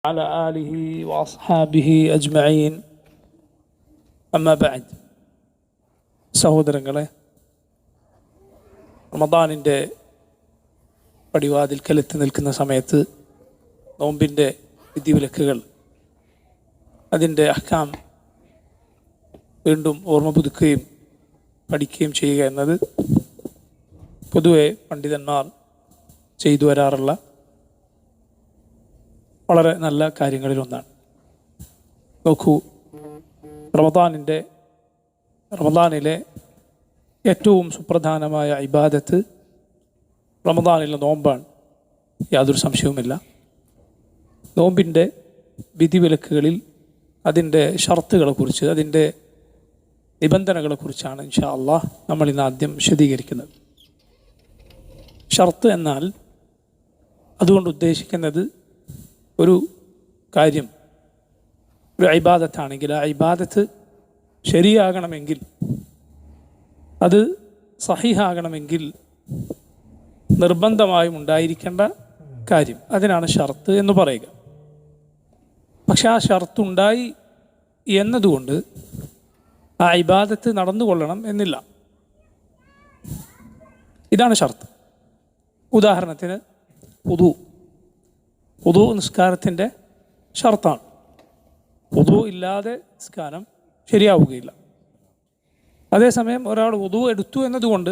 على آله وأصحابه أجمعين أما بعد സഹോദരങ്ങളെ, റമദാനിൻ്റെ പടിവാതിൽക്കലെത്തി നിൽക്കുന്ന സമയത്ത് നോമ്പിൻ്റെ വിധിവിലക്കുകൾ, അതിൻ്റെ അഹ്കാം വീണ്ടും ഓർമ്മ പുതുക്കുകയും പഠിക്കുകയും ചെയ്യുക എന്നത് പൊതുവെ പണ്ഡിതന്മാർ ചെയ്തു വരാറുള്ള വളരെ നല്ല കാര്യങ്ങളിലൊന്നാണ്. നോക്കൂ, റമദാനിലെ ഏറ്റവും സുപ്രധാനമായ ഇബാദത്ത് റമദാനിലെ നോമ്പാണ്, യാതൊരു സംശയവുമില്ല. നോമ്പിൻ്റെ വിധിവിലക്കുകളിൽ അതിൻ്റെ ഷർത്തുകളെക്കുറിച്ച്, അതിൻ്റെ നിബന്ധനകളെക്കുറിച്ചാണ് ഇൻഷാ അള്ളാഹ് നമ്മൾ ഇന്ന് ആദ്യം വിശദീകരിക്കുന്നത്. ഷർത്ത് എന്നാൽ അതുകൊണ്ട് ഉദ്ദേശിക്കുന്നത് ഒരു കാര്യം, ഒരു ഇബാദത്താണെങ്കിൽ ആ ഇബാദത്ത് ശരിയാകണമെങ്കിൽ, അത് സഹീഹാകണമെങ്കിൽ നിർബന്ധമായും ഉണ്ടായിരിക്കേണ്ട കാര്യം, അതിനാണ് ഷർത്ത് എന്ന് പറയുക. പക്ഷെ ആ ഷർത്ത് ഉണ്ടായി എന്നതുകൊണ്ട് ആ ഇബാദത്ത് നടന്നുകൊള്ളണം എന്നില്ല. ഇതാണ് ഷർത്ത്. ഉദാഹരണത്തിന് വുദൂ നിസ്കാരത്തിൻ്റെ ഷർത്താണ്. വുദൂ ഇല്ലാതെ നിസ്കാരം ശരിയാവുകയില്ല. അതേസമയം ഒരാൾ വുദൂ എടുത്തു എന്നതുകൊണ്ട്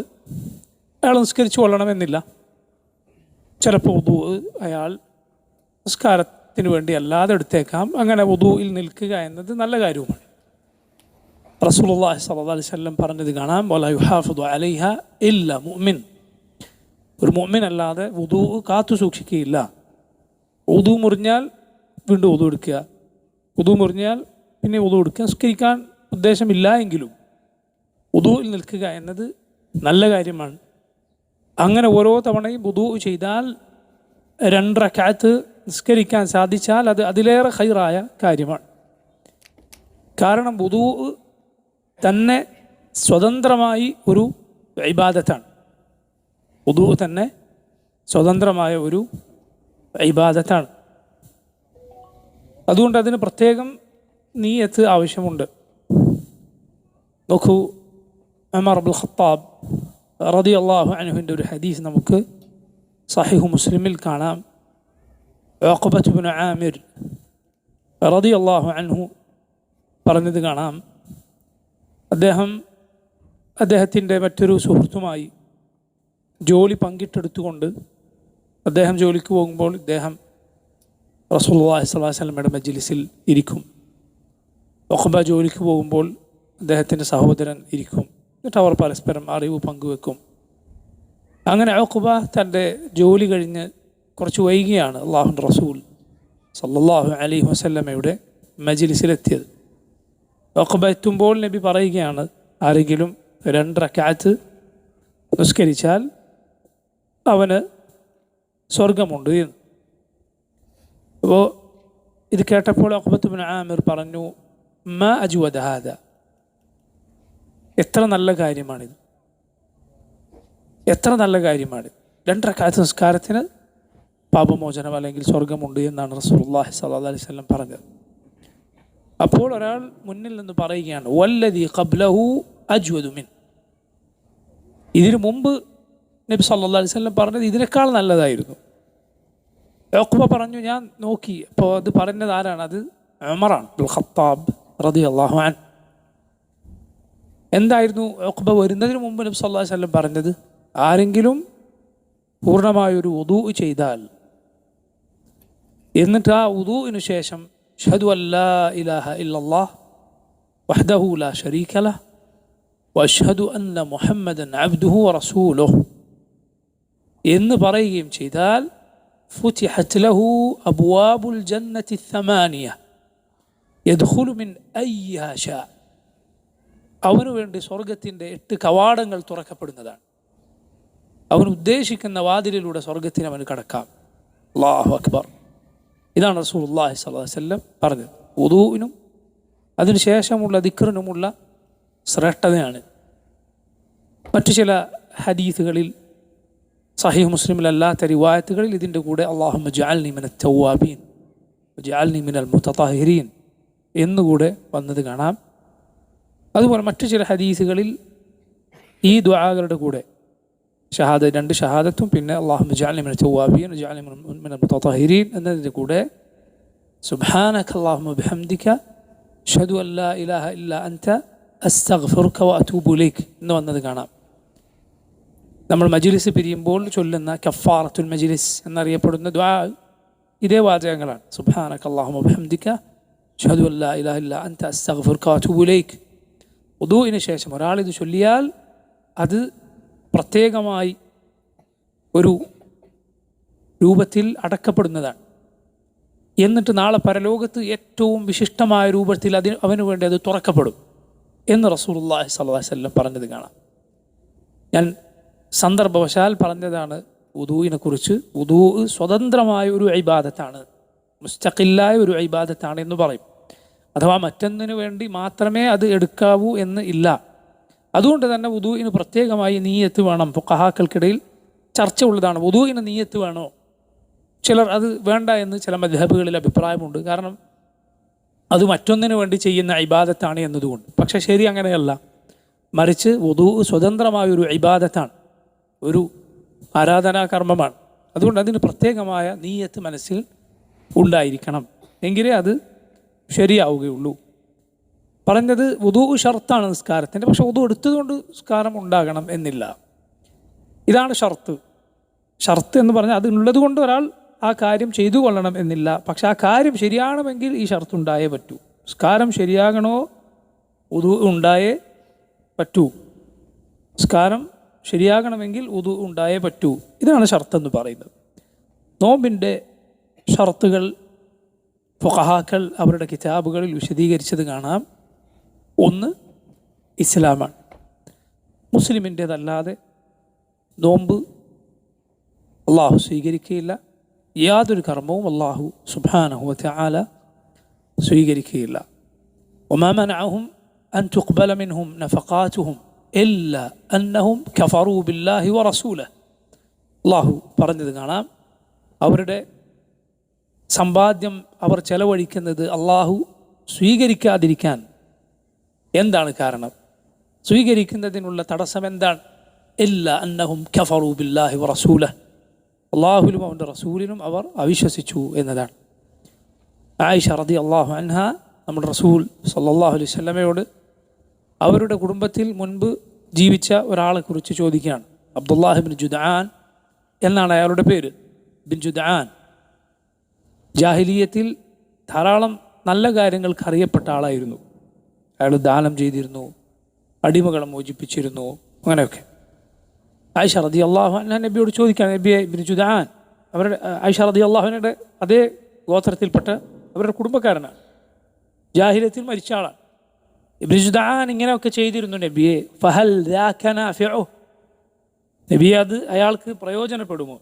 അയാൾ നിസ്കരിച്ചു കൊള്ളണമെന്നില്ല. ചിലപ്പോൾ വുദൂ അയാൾ നിസ്കാരത്തിന് വേണ്ടി അല്ലാതെ എടുത്തേക്കാം. അങ്ങനെ വുദൂയിൽ നിൽക്കുക എന്നത് നല്ല കാര്യവുമാണ്. റസൂലുള്ളാഹി സ്വല്ലല്ലാഹു അലൈഹി വസല്ലം പറഞ്ഞത് കാണാം, വലാ യുഹാഫിദു അലൈഹ ഇല്ല മുഅ്മിൻ. ഒരു മുഅ്മിൻ അല്ലാതെ വുദൂ കാത്തു സൂക്ഷിക്കുകയില്ല. വുദൂ മുറിഞ്ഞാൽ വീണ്ടും വുദൂ എടുക്കുക, വുദൂ മുറിഞ്ഞാൽ പിന്നെ വുദൂ എടുക്കുക. നിസ്കരിക്കാൻ ഉദ്ദേശമില്ല എങ്കിലും വുദൂയിൽ നിൽക്കുക എന്നത് നല്ല കാര്യമാണ്. അങ്ങനെ ഓരോ തവണയും വുദൂ ചെയ്താൽ 2 റക്അത്ത് നിസ്കരിക്കാൻ സാധിച്ചാൽ അത് അതിലേറെ ഖൈറായ കാര്യമാണ്. കാരണം വുദൂ തന്നെ സ്വതന്ത്രമായി ഒരു ഇബാദത്താണ്. വുദൂ തന്നെ സ്വതന്ത്രമായ ഒരു ഇബാദത്താണ്. അതുകൊണ്ട് അതിന് പ്രത്യേകം നിയ്യത്ത് ആവശ്യമുണ്ട്. നോക്കൂ, ഉമർ ഇബ്നുൽ ഖത്താബ് റളിയല്ലാഹു അൻഹുവിൻ്റെ ഒരു ഹദീസ് നമുക്ക് സഹീഹ് മുസ്ലിമിൽ കാണാം. ഉഖബത്ത് ഇബ്നു ആമിർ റളിയല്ലാഹു അൻഹു പറഞ്ഞത് കാണാം. അദ്ദേഹത്തിൻ്റെ മറ്റൊരു സുഹൃത്തുമായി ജോലി പങ്കിട്ടെടുത്തുകൊണ്ട് അദ്ദേഹം ജോലിക്ക് പോകുമ്പോൾ ഇദ്ദേഹം റസൂലുള്ളാഹി സ്വല്ലല്ലാഹു അലൈഹി വസല്ലമയുടെ മജ്ലിസിൽ ഇരിക്കും. ഉഖബ ജോലിക്ക് പോകുമ്പോൾ അദ്ദേഹത്തിൻ്റെ സഹോദരൻ ഇരിക്കും. എന്നിട്ട് അവർ പരസ്പരം അറിവ് പങ്കുവെക്കും. അങ്ങനെ ഉഖബ തൻ്റെ ജോലി കഴിഞ്ഞ് കുറച്ച് വൈകിയാണ് അല്ലാഹുവിൻ്റെ റസൂൽ സ്വല്ലല്ലാഹു അലൈഹി വസല്ലമയുടെ മജ്ലിസിലെത്തിയത്. ഉഖബ എത്തുമ്പോൾ നബി പറയുകയാണ്, ആരെങ്കിലും 2 റക്അത്ത് നിസ്കരിച്ചാൽ അവന് സ്വർഗമുണ്ട് എന്ന്. അപ്പോൾ ഇത് കേട്ടപ്പോൾ ഉഖബത്ത് ഇബ്നു ആമിർ പറഞ്ഞു, മാ അജ്വദ ഹാദ, എത്ര നല്ല കാര്യമാണിത്, എത്ര നല്ല കാര്യമാണ്. 2 റക്അത്ത് നിസ്കാരത്തിന് പാപമോചനം അല്ലെങ്കിൽ സ്വർഗമുണ്ട് എന്നാണ് റസൂലുള്ളാഹി സ്വല്ലല്ലാഹു അലൈഹി വസല്ലം പറഞ്ഞത്. അപ്പോൾ ഒരാൾ മുന്നിൽ നിന്ന് പറയുകയാണ്, വല്ലദീ ഖബ്ലഹു അജ്വദു മിൻ, ഇതിനു മുമ്പ് നബി സല്ലല്ലാഹു അലൈഹി വസല്ലം പറഞ്ഞത് ഇതിനേക്കാൾ നല്ലതായിരുന്നു. ഉഖബ പറഞ്ഞു, ഞാൻ നോക്കി, അപ്പോൾ അത് പറഞ്ഞത് ആരാണ്? അത് ഉമറാണ് ഇബ്നുൽ ഖത്താബ് റളിയല്ലാഹു അൻഹു. എന്തായിരുന്നു ഉഖബ വരുന്നതിന് മുമ്പ് നബി സല്ലല്ലാഹു അലൈഹി വസല്ലം പറഞ്ഞത്? ആരെങ്കിലും പൂർണ്ണമായൊരു വുദൂ ചെയ്താൽ, എന്നിട്ട് ആ വുദൂഇനു ശേഷം അഷ്ഹദു അല്ലാ ഇലാഹ ഇല്ലല്ലാഹ് വഹ്ദഹു ലാ ശരീക ലഹ് വഅഷ്ഹദു അന്ന മുഹമ്മദൻ അബ്ദുഹു വറസൂലുഹു എന്ന് പറയുകയും ചെയ്താൽ, ഫുതിഹത് ലഹു അബ്വാബുൽ ജന്നത്തി الثمانية യദ്ഖുലു മിൻ അയ്യിഹാ ശാ, അവനു വേണ്ടി സ്വർഗത്തിൻ്റെ 8 കവാടങ്ങൾ തുറക്കപ്പെടുന്നതാണ്. അവൻ ഉദ്ദേശിക്കുന്ന വാതിലിലൂടെ സ്വർഗത്തിന് അവന് കടക്കാം. അല്ലാഹു അക്ബർ. ഇതാണ് റസൂലുള്ളാഹി സ്വല്ലല്ലാഹു അലൈഹി വസല്ലം പറഞ്ഞത്. വുദൂഇനും അതിനുശേഷമുള്ള ദിക്റിനുമുള്ള ശ്രേഷ്ഠതയാണ്. മറ്റു ചില ഹദീസുകളിൽ സഹീഹ് മുസ്ലിമിലല്ലാത്ത റിവായത്തുകളിൽ ഇതിൻ്റെ കൂടെ അല്ലാഹുമ്മ ജഅൽനി മിനത്ത് തവ്വാബീൻ, വജഅൽനി മിനൽ മുതതഹിരീൻ എന്നുകൂടെ വന്നത് കാണാം. അതുപോലെ മറ്റു ചില ഹദീസുകളിൽ ഈ ദുആകളുടെ കൂടെ രണ്ട് ഷഹാദത്തും പിന്നെ അല്ലാഹുമ്മ ജഅൽനി മിനൽ തവ്വാബീൻ വജഅൽനി മിനൽ മുതതഹിരീൻ എന്നതിൻ്റെ കൂടെ സുബ്ഹാനക അല്ലാഹുമ്മ ബിഹംദിക അഷ്ഹദു അൻ ലാ ഇലാഹ ഇല്ലാ അൻത അസ്തഗ്ഫിറുക വഅതൂബു ഇലൈക് എന്ന് വന്നത് കാണാം. നമ്മൾ മജ്ലിസ് പിരിയുമ്പോൾ ചൊല്ലുന്ന കഫാറത്തുൽ മജ്ലിസ് എന്നറിയപ്പെടുന്ന ദുആ ഇതേ വാചകങ്ങളാണ്. സുബ്ഹാനക അല്ലാഹുമ്മ ബിഹംദിക അഷ്ഹദു അൻ ലാ ഇലാഹ ഇല്ലാ അൻത അസ്തഗ്ഫിറുക വഅതൂബു ഇലൈക്. വുദൂഇന് ശേഷം ഒരാളിത് ചൊല്ലിയാൽ അത് പ്രത്യേകമായി ഒരു രൂപത്തിൽ അടക്കപ്പെടുന്നതാണ്. എന്നിട്ട് നാളെ പരലോകത്ത് ഏറ്റവും വിശിഷ്ടമായ രൂപത്തിൽ അവന് വേണ്ടി അത് തുറക്കപ്പെടും എന്ന് റസൂലുള്ളാഹി സ്വല്ലല്ലാഹു അലൈഹി വസല്ലം പറഞ്ഞത് കാണാം. ഞാൻ സന്ദർഭവശാൽ പറഞ്ഞതാണ് വുദൂഇനെ കുറിച്ച്. വുദൂ സ്വതന്ത്രമായ ഒരു ഇബാദത്താണ്, മുസ്തഖില്ലായ ഒരു ഇബാദത്താണ് എന്ന് പറയും. അഥവാ മറ്റൊന്നിനു വേണ്ടി മാത്രമേ അത് എടുക്കാവൂ എന്ന് ഇല്ല. അതുകൊണ്ട് തന്നെ വുദൂഇന് പ്രത്യേകമായി നീയത്ത് വേണം. ഫുഖഹാക്കൾക്കിടയിൽ ചർച്ച ഉള്ളതാണ്, വുദൂഇന് നീയത്ത് വേണോ? ചിലർ അത് വേണ്ട എന്ന് ചില മദ്ഹബുകളിൽ അഭിപ്രായമുണ്ട്. കാരണം അത് മറ്റൊന്നിനു വേണ്ടി ചെയ്യുന്ന ഇബാദത്താണ് എന്നതുകൊണ്ട്. പക്ഷെ ശരി അങ്ങനെയല്ല. മറിച്ച് വുദൂ സ്വതന്ത്രമായ ഒരു ഇബാദത്താണ്, ഒരു ആരാധനാകർമ്മമാണ്. അതുകൊണ്ട് അതിന് പ്രത്യേകമായ നീയത്ത് മനസ്സിൽ ഉണ്ടായിരിക്കണം, എങ്കിലേ അത് ശരിയാവുകയുള്ളൂ. പറഞ്ഞത് വുദൂ ഷർത്താണ് നിസ്കാരത്തിൻ്റെ. പക്ഷെ വുദൂ എടുത്തതുകൊണ്ട് നിസ്കാരം ഉണ്ടാകണം എന്നില്ല. ഇതാണ് ഷർത്ത്. ഷർത്ത് എന്ന് പറഞ്ഞാൽ അത് ഉള്ളത് കൊണ്ട് ഒരാൾ ആ കാര്യം ചെയ്തു കൊള്ളണം എന്നില്ല. പക്ഷെ ആ കാര്യം ശരിയാകണമെങ്കിൽ ഈ ഷർത്ത് ഉണ്ടായേ പറ്റൂ. നിസ്കാരം ശരിയാകണോ വുദൂ ഉണ്ടായേ പറ്റൂ. നിസ്കാരം ശരിയാകണമെങ്കിൽ വുദൂ ഉണ്ടായേ പറ്റൂ. ഇതാണ് ഷർത്തെന്ന് പറയുന്നത്. നോമ്പിൻ്റെ ഷർത്തുകൾ ഫുഖഹാക്കൾ അവരുടെ കിതാബുകളിൽ വിശദീകരിച്ചത് കാണാം. ഒന്ന് ഇസ്ലാമാണ്. മുസ്ലിമിൻ്റേതല്ലാതെ നോമ്പ് അള്ളാഹു സ്വീകരിക്കുകയില്ല. യാതൊരു കർമ്മവും അള്ളാഹു സുബ്ഹാനഹു വതആല സ്വീകരിക്കുകയില്ല. വമാ മനഅഹും അൻ തുഖ്ബല മിൻഹും നഫഖാതുഹും ഇല്ലാ അന്നഹും കഫറൂ ബില്ലാഹി വറസൂലഹ്. അള്ളാഹു പറഞ്ഞത് കാണാം, അവരുടെ സമ്പാദ്യം അവർ ചെലവഴിക്കുന്നത് അള്ളാഹു സ്വീകരിക്കാതിരിക്കാൻ എന്താണ് കാരണം? സ്വീകരിക്കുന്നതിനുള്ള തടസ്സം എന്താണ്? ഇല്ലാ അന്നഹും കഫറൂ ബില്ലാഹി വറസൂലഹ്, അള്ളാഹുലും അവൻ്റെ റസൂലിനും അവർ അവിശ്വസിച്ചു എന്നതാണ്. ആയിഷ റളിയല്ലാഹു അൻഹ നമ്മുടെ റസൂൽ സല്ലല്ലാഹു അലൈഹി വസല്ലമയോട് അവരുടെ കുടുംബത്തിൽ മുൻപ് ജീവിച്ച ഒരാളെക്കുറിച്ച് ചോദിക്കുകയാണ്. അബ്ദുല്ലാഹി ബിൻ ജുദ്ആൻ എന്നാണ് അയാളുടെ പേര്. ബിൻ ജുദ്ആൻ ജാഹിലിയത്തിൽ ധാരാളം നല്ല കാര്യങ്ങൾക്ക് അറിയപ്പെട്ട ആളായിരുന്നു. അയാൾ ദാനം ചെയ്തിരുന്നു, അടിമകളെ മോചിപ്പിച്ചിരുന്നു, അങ്ങനെയൊക്കെ. ആയിഷ റളിയല്ലാഹു അൻഹ നബിയോട് ചോദിക്കുകയാണ്, നബിയെ ഇബ്നു ജുദ്ആൻ അവരുടെ ആയിഷ റളിയല്ലാഹു അൻഹയുടെ അതേ ഗോത്രത്തിൽപ്പെട്ട അവരുടെ കുടുംബക്കാരനാണ്, ജാഹിലിയത്തിൽ മരിച്ച ആളാണ്. ഇബ്നു ജുദ്ആൻ ഇങ്ങനെയൊക്കെ ചെയ്തിരുന്നു നബിയെ, ഫഹൽ ദാക നാഫിഉ, നബിയെ അത് അയാൾക്ക് പ്രയോജനപ്പെടുമോ?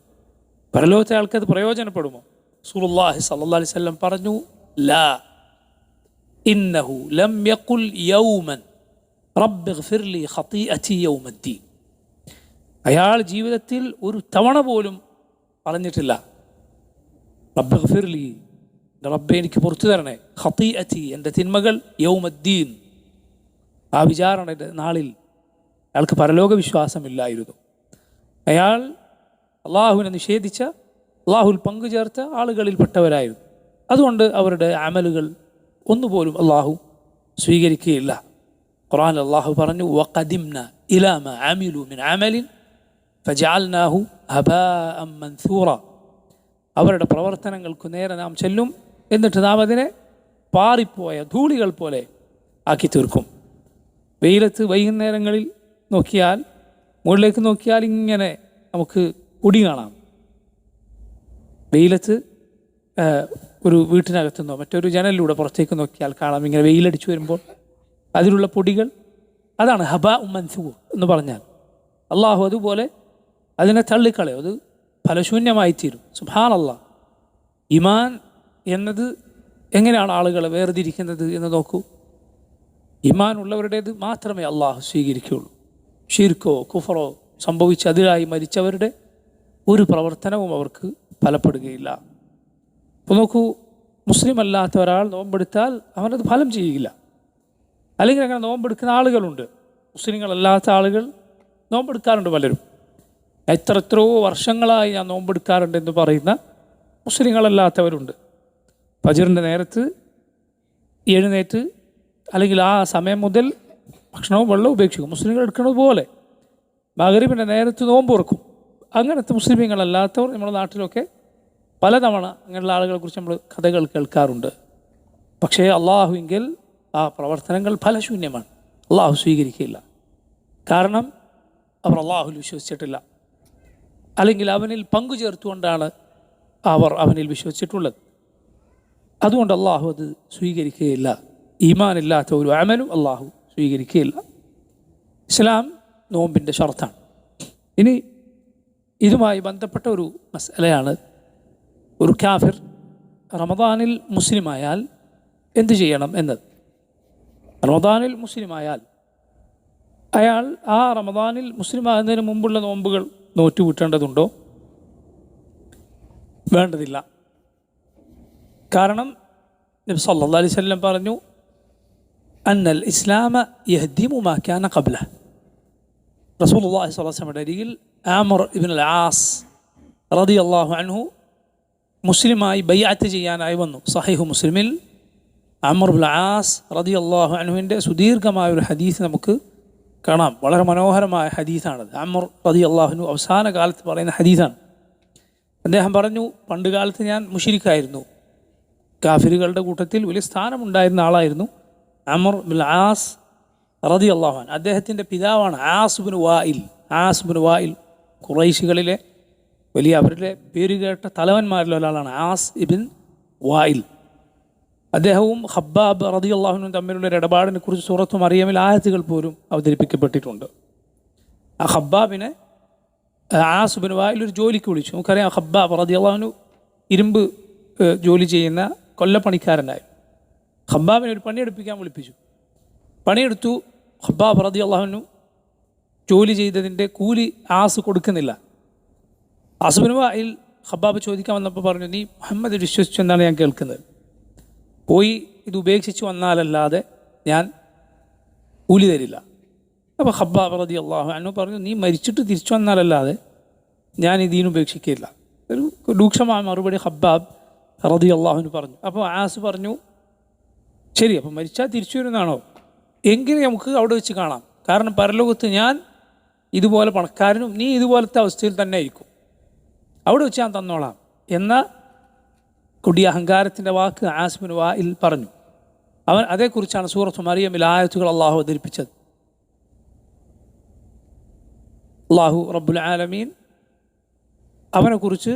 പരലോകത്തെ അയാൾക്ക് അത് പ്രയോജനപ്പെടുമോ? റസൂലുള്ളാഹി സ്വല്ലല്ലാഹു അലൈഹി വസല്ലം പറഞ്ഞു, ലാ ഇന്നഹു ലം യഖുൽ യൗമൻ റബ്ബി ഗ്ഫിർ ലി ഖതീഅതി യൗമദ്ദീൻ. അയാൾ ജീവിതത്തിൽ ഒരു തവണ പോലും പറഞ്ഞിട്ടില്ല റബ്ബി ഗ്ഫിർ ലി, റബ്ബെ എനിക്ക് പുറത്തു തരണേ, ഖതീഅതി എൻ്റെ തിന്മകൾ, യൗമദ്ദീൻ ആ വിചാരണയുടെ നാളിൽ. അയാൾക്ക് പരലോക വിശ്വാസമില്ലായിരുന്നു. അയാൾ അള്ളാഹുവിനെ നിഷേധിച്ച, അള്ളാഹുൽ പങ്കുചേർത്ത ആളുകളിൽപ്പെട്ടവരായിരുന്നു. അതുകൊണ്ട് അവരുടെ അമലുകൾ ഒന്നുപോലും അള്ളാഹു സ്വീകരിക്കുകയില്ല. ഖുർആനിൽ അള്ളാഹു പറഞ്ഞു, വഖദിംന ഇലാ മാ അമിലു മിൻ അമലിൻ ഫജഅൽനാഹു ഹബാഅൻ മൻസൂറ. അവരുടെ പ്രവർത്തനങ്ങൾക്ക് നേരെ നാം ചെല്ലും, എന്നിട്ട് നാം അതിനെ പാറിപ്പോയ ധൂളികൾ പോലെ ആക്കി തീർക്കും. വെയിലത്ത് വൈകുന്നേരങ്ങളിൽ നോക്കിയാൽ, മുകളിലേക്ക് നോക്കിയാൽ ഇങ്ങനെ നമുക്ക് പൊടി കാണാം. വെയിലത്ത് ഒരു വീട്ടിനകത്തുനിന്നോ മറ്റൊരു ജനലിലൂടെ പുറത്തേക്ക് നോക്കിയാൽ കാണാം, ഇങ്ങനെ വെയിലടിച്ചു വരുമ്പോൾ അതിലുള്ള പൊടികൾ. അതാണ് ഹബാഉൻ മൻസൂർ എന്ന് പറഞ്ഞാൽ. അള്ളാഹു അതുപോലെ അതിനെ തള്ളിക്കളയും, അത് ഫലശൂന്യമായിത്തീരും. സുബ്ഹാനല്ലാഹ്. ഈമാൻ എന്നത് എങ്ങനെയാണ് ആളുകളെ വേർതിരിക്കുന്നത് എന്ന് നോക്കൂ. ഈമാൻ ഉള്ളവരുടേത് മാത്രമേ അള്ളാഹു സ്വീകരിക്കുകയുള്ളൂ. ഷിർക്കോ കുഫറോ സംഭവിച്ച് അതിലായി മരിച്ചവരുടെ ഒരു പ്രവർത്തനവും അവർക്ക് ഫലപ്പെടുകയില്ല. അപ്പോൾ നോക്കൂ, മുസ്ലിം അല്ലാത്ത ഒരാൾ നോമ്പെടുത്താൽ അവനത് ഫലം ചെയ്യില്ല. അല്ലെങ്കിൽ അങ്ങനെ നോമ്പെടുക്കുന്ന ആളുകളുണ്ട്, മുസ്ലിങ്ങളല്ലാത്ത ആളുകൾ നോമ്പെടുക്കാറുണ്ട് പലരും. എത്രയോ വർഷങ്ങളായി ഞാൻ നോമ്പെടുക്കാറുണ്ട് എന്ന് പറയുന്ന മുസ്ലിങ്ങളല്ലാത്തവരുണ്ട്. ഫജ്റിൻ്റെ നേരത്ത് എഴുന്നേറ്റ് അല്ലെങ്കിൽ ആ സമയം മുതൽ ഭക്ഷണവും വെള്ളവും ഉപേക്ഷിക്കും, മുസ്ലിങ്ങൾ എടുക്കുന്നത് പോലെ. മഗ്‌രിബിൻ്റെ നേരത്ത് നോമ്പ് തുറക്കും. അങ്ങനത്തെ മുസ്ലിമീങ്ങളല്ലാത്തവർ നമ്മുടെ നാട്ടിലൊക്കെ പലതവണ അങ്ങനെയുള്ള ആളുകളെക്കുറിച്ച് നമ്മൾ കഥകൾ കേൾക്കാറുണ്ട്. പക്ഷേ അള്ളാഹുവിങ്കിൽ ആ പ്രവർത്തനങ്ങൾ ഫലശൂന്യമാണ്, അള്ളാഹു സ്വീകരിക്കില്ല. കാരണം അവർ അള്ളാഹുവിൽ വിശ്വസിച്ചിട്ടില്ല, അല്ലെങ്കിൽ അവനിൽ പങ്കു ചേർത്തുകൊണ്ടാണ് അവർ അവനിൽ വിശ്വസിച്ചിട്ടുള്ളത്. അതുകൊണ്ട് അള്ളാഹു അത് സ്വീകരിക്കുകയില്ല. ഈമാനില്ലാത്ത ഒരു അമലും അള്ളാഹു സ്വീകരിക്കുകയില്ല. ഇസ്ലാം നോമ്പിൻ്റെ ഷർത്താണ്. ഇനി ഇതുമായി ബന്ധപ്പെട്ട ഒരു മസലയാണ്, ഒരു കാഫിർ റമദാനിൽ മുസ്ലിമായാൽ എന്തു ചെയ്യണം എന്നത്. റമദാനിൽ മുസ്ലിമായാൽ അയാൾ ആ റമദാനിൽ മുസ്ലിമാകുന്നതിന് മുമ്പുള്ള നോമ്പുകൾ നോറ്റുവിട്ടേണ്ടതുണ്ടോ? വേണ്ടതില്ല. കാരണം നബി സല്ലല്ലാഹു അലൈഹി വസല്ലം പറഞ്ഞു, അന്നൽ ഇസ്ലാമ യഹ്ദിമു മാ കാന ഖബ്ല. റസൂലുള്ളാഹി സ്വല്ലല്ലാഹു അലൈഹി വസല്ലമയുടെ അരികിൽ ആമിർ ഇബ്നുൽ ആസ് റളിയല്ലാഹു അൻഹു മുസ്ലിമായി ബൈഅത്ത് ചെയ്യാനായി വന്നു. സഹീഹ് മുസ്ലിമിൽ ആമിർ ഇബ്നുൽ ആസ് റളിയല്ലാഹു അൻഹുവിൻ്റെ സുദീർഘമായ ഒരു ഹദീസ് നമുക്ക് കാണാം. വളരെ മനോഹരമായ ഹദീസാണത്. ആമിർ റളിയല്ലാഹു അൻഹു അവസാന കാലത്ത് പറയുന്ന ഹദീസാണ്. അദ്ദേഹം പറഞ്ഞു, പണ്ട് കാലത്ത് ഞാൻ മുശ്രിക്കായിരുന്നു, കാഫിറുകളുടെ കൂട്ടത്തിൽ വലിയ സ്ഥാനമുണ്ടായിരുന്ന ആളായിരുന്നു ആമിർ ഇബ്നുൽ ആസ് റളിയല്ലാഹു അൻഹു. അദ്ദേഹത്തിൻ്റെ പിതാവാണ് ആസ് ഇബ്നു വായിൽ. ആസ് ഇബ്നു വായിൽ ഖുറൈശികളിലെ വലിയ അവരുടെ പേരുകേട്ട തലവന്മാരിൽ ഒരാളാണ് ആസ് ഇബ്ൻ വായിൽ. അദ്ദേഹവും ഖബ്ബാബ് റളിയല്ലാഹു അൻഹു തമ്മിലുള്ള ഒരു ഇടപാടിനെ കുറിച്ച് സൂറത്തു മറിയമിൽ ആയത്തുകൾ പോലും അവതരിപ്പിക്കപ്പെട്ടിട്ടുണ്ട്. ആ ഖബ്ബാബിനെ ആസ് ഇബ്നു വായിൽ ഒരു ജോലിക്ക് വിളിച്ചു. നമുക്കറിയാം, ഖബ്ബാബ് റളിയല്ലാഹു അൻഹു ഇരുമ്പ് ജോലി ചെയ്യുന്ന കൊല്ലപ്പണിക്കാരനായി. ഖബ്ബാബിനെ ഒരു പണിയെടുപ്പിക്കാൻ വിളിപ്പിച്ചു. പണിയെടുത്തു. ഖബ്ബാബ് റളിയല്ലാഹു അൻഹു ജോലി ചെയ്തതിൻ്റെ കൂലി ആസ് കൊടുക്കുന്നില്ല. ആസ് ഇബ്നു വായിൽ ഖബ്ബാബ് ചോദിക്കാൻ വന്നപ്പോൾ പറഞ്ഞു, നീ മുഹമ്മദ് വിശ്വസിച്ചു എന്നാണ് ഞാൻ കേൾക്കുന്നത്, പോയി ഇത് ഉപേക്ഷിച്ച് വന്നാലല്ലാതെ ഞാൻ കൂലി തരില്ല. അപ്പോൾ ഖബ്ബാബ് റളിയല്ലാഹു അൻഹു പറഞ്ഞു, നീ മരിച്ചിട്ട് തിരിച്ചു വന്നാലല്ലാതെ ഞാൻ ഇതിന് ഉപേക്ഷിക്കില്ല. ഒരു രൂക്ഷമായ മറുപടി ഖബ്ബാബ് റളിയല്ലാഹു അൻഹു പറഞ്ഞു. അപ്പോൾ ആസ് പറഞ്ഞു, ശരി, അപ്പോൾ മരിച്ചാൽ തിരിച്ചു വരുന്നതാണോ? എങ്കിലും നമുക്ക് അവിടെ വെച്ച് കാണാം. കാരണം പരലോകത്ത് ഞാൻ ഇതുപോലെ പണക്കാരനും നീ ഇതുപോലത്തെ അവസ്ഥയിൽ തന്നെ ആയിരിക്കും, അവിടെ വെച്ച് ഞാൻ തന്നോളാം എന്ന കൊടിയ അഹങ്കാരത്തിൻ്റെ വാക്ക് ആസ് ഇബ്നു വായിൽ പറഞ്ഞു. അവൻ അതേക്കുറിച്ചാണ് സൂറത്തു മറിയമിൽ ആയത്തുകൾ അള്ളാഹു അവതരിപ്പിച്ചത്. അള്ളാഹു റബ്ബുൽ ആലമീൻ അവനെക്കുറിച്ച്